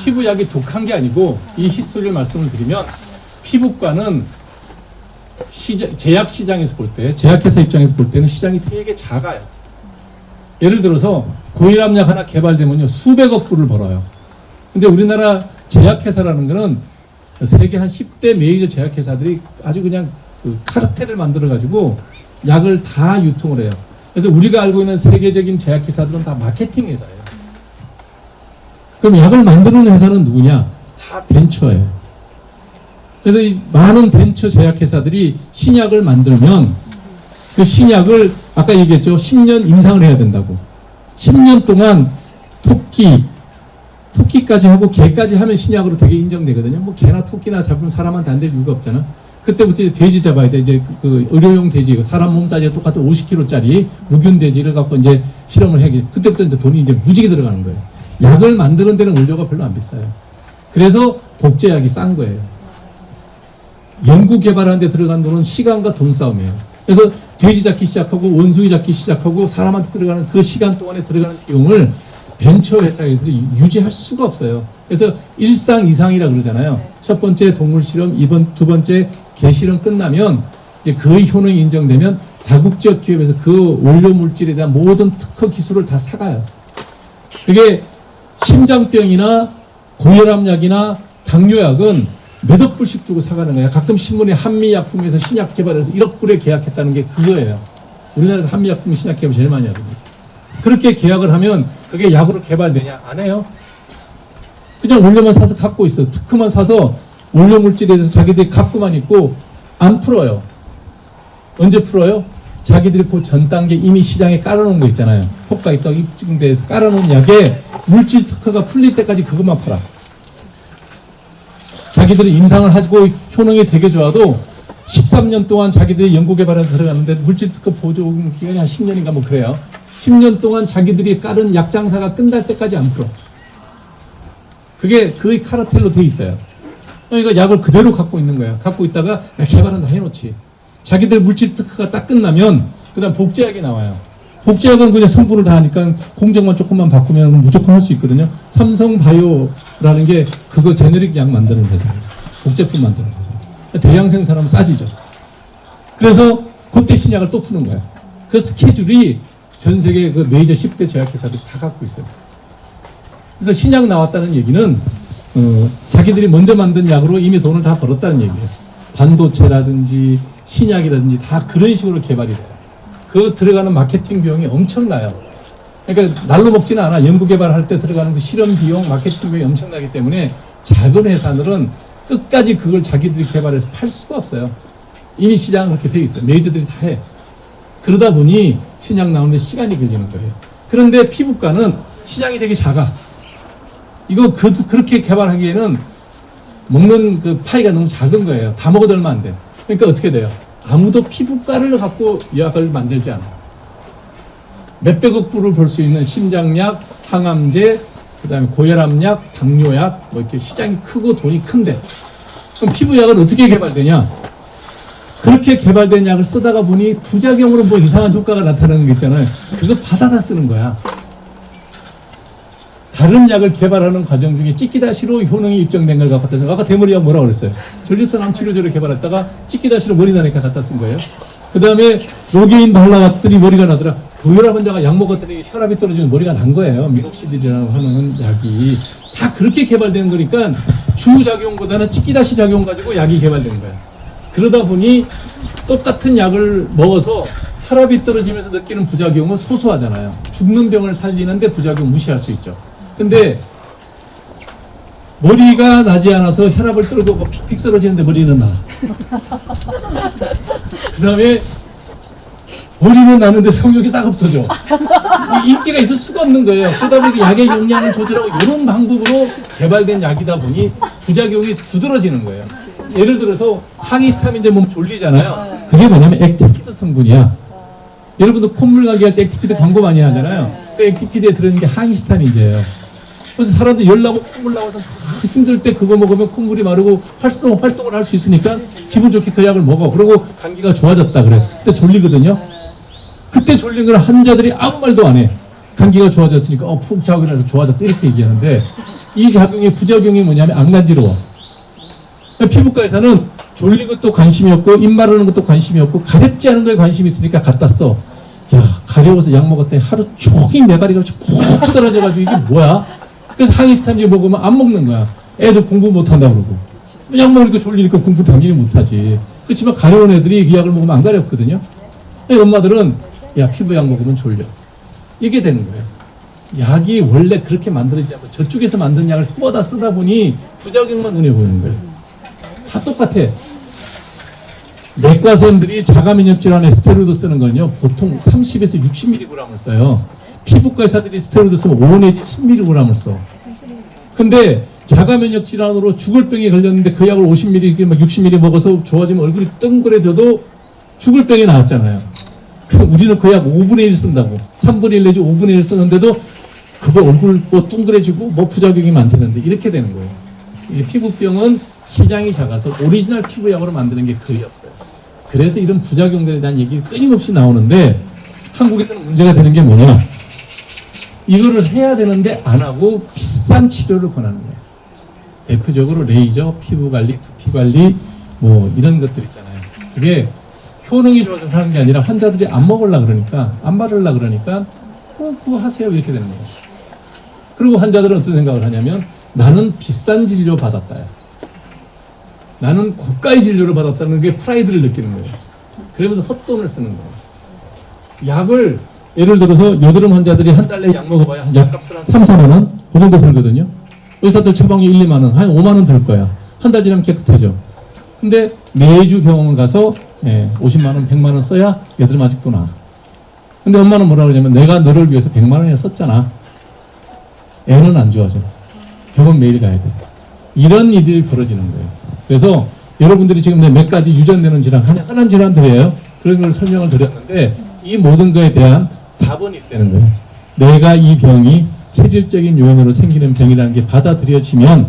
피부약이 독한 게 아니고 이 히스토리를 말씀을 드리면 피부과는 제약 시장에서 볼 때, 제약회사 입장에서 볼 때는 시장이 되게 작아요. 예를 들어서 고혈압약 하나 개발되면요 수백억 불을 벌어요. 근데 우리나라 제약회사라는 거는 세계 한 10대 메이저 제약회사들이 아주 그냥 그 카르텔을 만들어가지고 약을 다 유통을 해요. 그래서 우리가 알고 있는 세계적인 제약회사들은 다 마케팅 회사예요. 그럼 약을 만드는 회사는 누구냐? 다 벤처예요. 그래서 이 많은 벤처 제약회사들이 신약을 만들면 그 신약을 아까 얘기했죠. 10년 임상을 해야 된다고. 10년 동안 토끼까지 하고 개까지 하면 신약으로 되게 인정되거든요. 뭐 개나 토끼나 잡으면 사람한테 안 될 이유가 없잖아. 그때부터 이제 돼지 잡아야 돼. 이제 그 의료용 돼지, 사람 몸 사이즈가 똑같은 50kg짜리 무균 돼지를 갖고 이제 실험을 하기. 그때부터 이제 돈이 이제 무지개 들어가는 거예요. 약을 만드는 데는 원료가 별로 안 비싸요. 그래서 복제약이 싼 거예요. 연구 개발하는 데 들어간 돈은 시간과 돈 싸움이에요. 그래서 돼지 잡기 시작하고 원숭이 잡기 시작하고 사람한테 들어가는 그 시간 동안에 들어가는 비용을 벤처 회사들이 유지할 수가 없어요. 그래서 1상 2상이라 그러잖아요. 첫 번째 동물 실험, 두 번째 개 실험 끝나면 이제 그 효능이 인정되면 다국적 기업에서 그 원료 물질에 대한 모든 특허 기술을 다 사가요. 그게 심장병이나 고혈압약이나 당뇨약은 몇억 불씩 주고 사가는 거예요. 가끔 신문에 한미약품에서 신약 개발해서 1억 불에 계약했다는 게 그거예요. 우리나라에서 한미약품 신약 개발 제일 많이 하거든요. 그렇게 계약을 하면 그게 약으로 개발되냐? 안 해요. 그냥 원료만 사서 갖고 있어. 특허만 사서 원료 물질에 대해서 자기들이 갖고만 있고 안 풀어요. 언제 풀어요? 자기들이 그 전 단계 이미 시장에 깔아놓은 거 있잖아요. 효과 있다고 입증돼서 깔아놓은 약에 물질 특허가 풀릴 때까지 그것만 팔아. 자기들이 임상을 하고 효능이 되게 좋아도 13년 동안 자기들이 연구개발에 들어갔는데 물질 특허 보조 기간이 한 10년인가 뭐 그래요. 10년 동안 자기들이 깔은 약 장사가 끝날 때까지 안 풀어. 그게 거의 카르텔로 돼 있어요. 그러니까 약을 그대로 갖고 있는 거야. 갖고 있다가 개발은 다 해놓지. 자기들 물질 특허가 딱 끝나면 그다음 복제약이 나와요. 복제약은 그냥 성분을 다 하니까 공정만 조금만 바꾸면 무조건 할 수 있거든요. 삼성바이오라는 게 그거 제너릭 약 만드는 회사예요. 복제품 만드는 회사. 대량 생산하면 싸지죠. 그래서 그때 신약을 또 푸는 거예요. 그 스케줄이 전 세계 그 메이저 10대 제약회사들이 다 갖고 있어요. 그래서 신약 나왔다는 얘기는 자기들이 먼저 만든 약으로 이미 돈을 다 벌었다는 얘기예요. 반도체라든지 신약이라든지 다 그런 식으로 개발이 돼요. 그 들어가는 마케팅 비용이 엄청나요. 그러니까 날로 먹지는 않아. 연구개발할 때 들어가는 그 실험 비용, 마케팅 비용이 엄청나기 때문에 작은 회사들은 끝까지 그걸 자기들이 개발해서 팔 수가 없어요. 이미 시장은 그렇게 돼 있어요. 메이저들이 다 해. 그러다 보니 신약 나오는데 시간이 걸리는 거예요. 그런데 피부과는 시장이 되게 작아. 이거 그렇게 개발하기에는 먹는 그 파이가 너무 작은 거예요. 다 먹어도 얼마 안 돼. 그러니까 어떻게 돼요? 아무도 피부과를 갖고 약을 만들지 않아요. 몇백억 불을 벌 수 있는 심장약, 항암제, 그 다음에 고혈압약, 당뇨약, 뭐 이렇게 시장이 크고 돈이 큰데. 그럼 피부약은 어떻게 개발되냐? 그렇게 개발된 약을 쓰다가 보니 부작용으로 뭐 이상한 효과가 나타나는 게 있잖아요. 그거 받아다 쓰는 거야. 다른 약을 개발하는 과정 중에 찍기다시로 효능이 입증된 걸 갖다 써서 아까 대머리약 뭐라고 그랬어요? 전립선 치료제를 개발했다가 찍기다시로 머리 나니까 갖다 쓴 거예요. 그 다음에 로게인 발라봤더니 머리가 나더라. 고혈압 환자가 약 먹었더니 혈압이 떨어지면 머리가 난 거예요. 미녹시딜이라고 하는 약이. 다 그렇게 개발된 거니까 주작용보다는 찍기다시 작용 가지고 약이 개발된 거야. 그러다 보니 똑같은 약을 먹어서 혈압이 떨어지면서 느끼는 부작용은 소소하잖아요. 죽는 병을 살리는데 부작용 무시할 수 있죠. 근데 머리가 나지 않아서 혈압을 떨고 픽픽 쓰러지는데 머리는 나. 그 다음에 머리는 나는데 성욕이 싹 없어져. 인기가 있을 수가 없는 거예요. 그러다 보니 약의 용량을 조절하고 이런 방법으로 개발된 약이다 보니 부작용이 두드러지는 거예요. 예를 들어서 항히스타민제 몸 졸리잖아요. 그게 뭐냐면 액티피드 성분이야. 여러분도 콧물 가게 할 때 액티피드 광고 많이 하잖아요. 그 액티피드에 들어있는 게 항히스타민제예요. 그래서 사람들이 열 나고 콧물 나와서 힘들 때 그거 먹으면 콧물이 마르고 활동을 할 수 있으니까 기분 좋게 그 약을 먹어. 그리고 감기가 좋아졌다 그래. 그때 졸리거든요. 그때 졸린 건 환자들이 아무 말도 안 해. 감기가 좋아졌으니까 푹 자고 일어나서 좋아졌다 이렇게 얘기하는데 이 작용의 부작용이 뭐냐면 안 간지러워. 피부과에서는 졸린 것도 관심이 없고 입 마르는 것도 관심이 없고 가렵지 않은 거에 관심이 있으니까 갖다 써. 야 가려워서 약 먹었더니 하루 종일 내다리가 푹 쓰러져가지고 이게 뭐야? 그래서 항히스타민제 먹으면 안 먹는 거야. 애들 공부 못한다고 그러고. 약 먹으니까 졸리니까 공부 당연히 못하지. 그렇지만 가려운 애들이 그 약을 먹으면 안 가렵거든요. 엄마들은 야 피부약 먹으면 졸려. 이게 되는 거예요. 약이 원래 그렇게 만들어지지 않고 저쪽에서 만든 약을 뿌어다 쓰다 보니 부작용만 눈에 보이는 거예요. 다 똑같아. 내과 선생님들이 자가면역 질환에 스테로이드 쓰는 건요 보통 30에서 60mg을 써요. 피부과 의사들이 스테로이드 쓰면 5 내지 10mg을 써. 근데 자가면역 질환으로 죽을 병에 걸렸는데 그 약을 50mg, 60mg 먹어서 좋아지면 얼굴이 뜬그레져도 죽을 병이 나왔잖아요. 그럼 우리는 그 약 5분의 1 쓴다고. 3분의 1 내지 5분의 1 쓰는데도 그거 얼굴 뭐 뚱그레지고 뭐 부작용이 많다는데 이렇게 되는 거예요. 이 피부병은 시장이 작아서 오리지널 피부약으로 만드는 게 거의 없어요. 그래서 이런 부작용들에 대한 얘기가 끊임없이 나오는데 한국에서는 문제가 되는 게 뭐냐? 이거를 해야 되는데 안 하고 비싼 치료를 권하는 거예요. 대표적으로 레이저, 피부관리, 두피관리 뭐 이런 것들 있잖아요. 그게 효능이 좋아서 하는 게 아니라 환자들이 안 먹으려고 그러니까, 안 바르려고 그러니까, 그거 하세요. 이렇게 되는 거예요. 그리고 환자들은 어떤 생각을 하냐면, 나는 비싼 진료 받았다요. 나는 고가의 진료를 받았다는 게 프라이드를 느끼는 거예요. 그러면서 헛돈을 쓰는 거예요. 약을, 예를 들어서 여드름 환자들이 한 달 내에 약 먹어봐야 약값을 한 3, 4만 원? 그 정도 들거든요. 의사들 처방이 1, 2만 원, 한 5만 원 들 거야. 한 달 지나면 깨끗해져. 근데 매주 병원 가서 50만 원, 100만 원 써야 여드름 아직도 나. 근데 엄마는 뭐라 그러냐면 내가 너를 위해서 100만 원이나 썼잖아. 애는 안 좋아져. 병원 매일 가야 돼. 이런 일이 벌어지는 거예요. 그래서 여러분들이 지금 몇 가지 유전되는 질환, 흔한 질환들이에요. 그런 걸 설명을 드렸는데 이 모든 거에 대한 답은 있다는 거예요. 내가 이 병이 체질적인 요인으로 생기는 병이라는 게 받아들여지면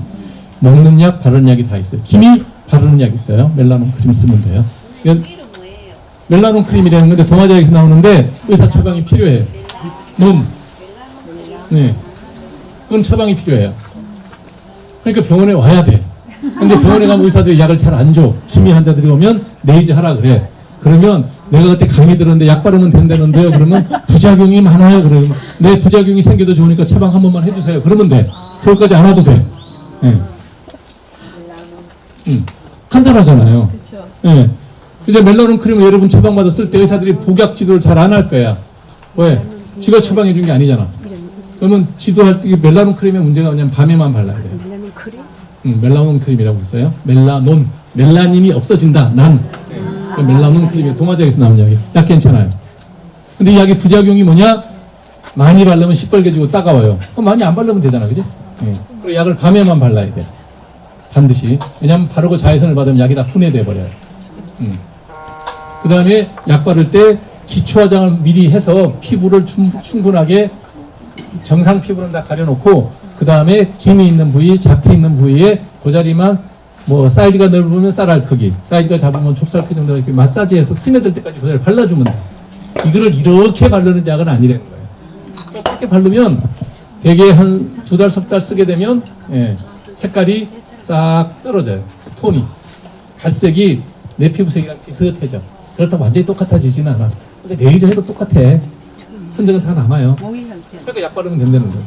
먹는 약, 바르는 약이 다 있어요. 김이 바르는 약 있어요. 멜라논 크림 쓰면 돼요. 이건 멜라논 크림이라는 건데 동아제약에서 나오는데 의사 처방이 필요해요. 네. 그건 처방이 필요해요. 그러니까 병원에 와야 돼. 근데 병원에 가면 의사들이 약을 잘 안 줘. 기미 환자들이 오면 레이즈 하라 그래. 그러면 내가 그때 강의 들었는데 약 바르면 된다는데요. 그러면 부작용이 많아요. 그러면 내 부작용이 생겨도 좋으니까 처방 한 번만 해주세요. 그러면 돼. 서울까지 안 와도 돼. 네. 간단하잖아요. 네. 이제 멜라논 크림을 여러분 처방받았을 때 의사들이 복약 지도를 잘 안 할 거야. 왜? 쥐가 처방해 준 게 아니잖아. 그러면 지도할 때 멜라논 크림의 문제가 뭐냐면 밤에만 발라야 돼요. 멜라논 크림? 멜라논 크림이라고 있어요. 멜라논. 멜라닌이 없어진다. 멜라논 크림이 동아제약에서 나온 약이에요. 약 괜찮아요. 근데 이 약의 부작용이 뭐냐? 많이 바르면 시뻘개지고 따가워요. 그럼 많이 안 바르면 되잖아. 그지? 네. 그리고 약을 밤에만 발라야 돼. 반드시. 왜냐면 바르고 자외선을 받으면 약이 다 분해돼 버려요. 그 다음에 약 바를 때 기초 화장을 미리 해서 피부를 충분하게 정상 피부는 다 가려놓고 그 다음에 김이 있는 부위, 잡티 있는 부위에 그 자리만 뭐 사이즈가 넓으면 쌀알 크기, 사이즈가 작으면 좁쌀 크기 정도 이렇게 마사지해서 스며들 때까지 그 자리 발라주면 돼. 이거를 이렇게 바르는 약은 아니라는 거예요. 이렇게 바르면 되게 한 2달, 3달 쓰게 되면 색깔이 싹 떨어져요. 톤이. 갈색이 내 피부색이랑 비슷해져. 그렇다고 완전히 똑같아지지는 않아. 근데 레이저 해도 똑같아. 흔적은 다 남아요. 그러니까 약 바르면 된다는 거예요.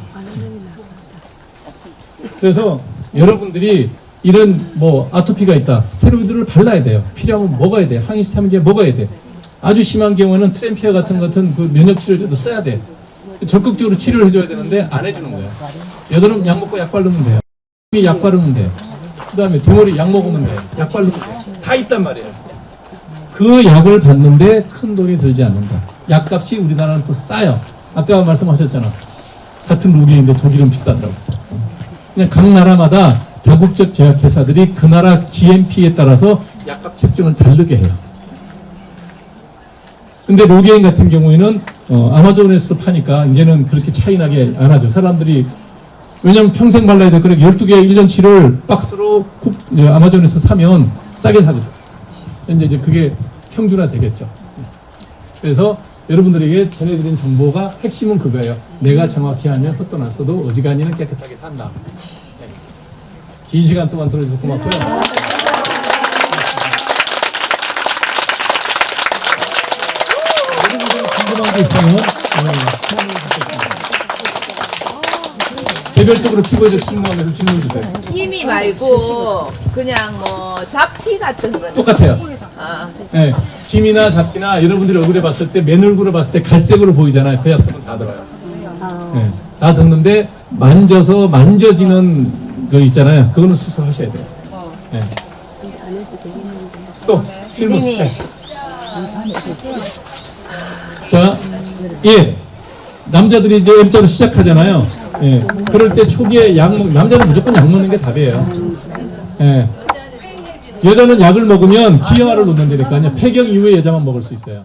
그래서 여러분들이 이런 뭐 아토피가 있다. 스테로이드를 발라야 돼요. 필요하면 먹어야 돼요. 항히스타민제 먹어야 돼. 아주 심한 경우에는 트램피어 같은 그 면역 치료제도 써야 돼. 적극적으로 치료를 해줘야 되는데 안 해주는 거예요. 여드름 약 먹고 약 바르면 돼요. 약 바르면 돼. 그 다음에 대머리 약 먹으면 돼. 약 바르면 돼. 다 있단 말이에요. 그 약을 받는데 큰 돈이 들지 않는다. 약값이 우리나라는 또 싸요. 아까 말씀하셨잖아. 같은 로기인데 독일은 비싸더라고. 그냥 각 나라마다 다국적 제약회사들이 그 나라 GMP에 따라서 약값 책정을 다르게 해요. 근데 로게인 같은 경우에는 아마존에서도 파니까 이제는 그렇게 차이 나게 안 하죠. 사람들이 왜냐면 평생 발라야 돼. 그래 12개 1년 치료를 박스로 아마존에서 사면 싸게 사거든. 이제 그게 평준화 되겠죠. 그래서 여러분들에게 전해드린 정보가 핵심은 그거예요. 내가 정확히 하면 헛돈 안 써도 어지간히는 깨끗하게 산다. 네. 긴 시간 동안 들어주셔서 고맙고요. 여러분들이 궁금한 게 있으면 개별적으로 피부에 대해서 질문하면서 질문 주세요. 힘이 말고 그냥 뭐 잡티 같은 거 똑같아요. 네, 김이나 잡티나 여러분들이 얼굴에 봤을 때 맨 얼굴을 봤을 때 갈색으로 보이잖아요. 그 약성은 다 들어요. 네, 다 듣는데 만져지는 거 있잖아요. 그거는 수술하셔야 돼요. 네. 또 질문. 네. 자, 예. 남자들이 이제 M자로 시작하잖아요. 예. 그럴 때 초기에 남자는 무조건 약 먹는 게 답이에요. 예. 여자는 약을 먹으면 기형아를 놓는다니까요. 폐경 이후에 여자만 먹을 수 있어요.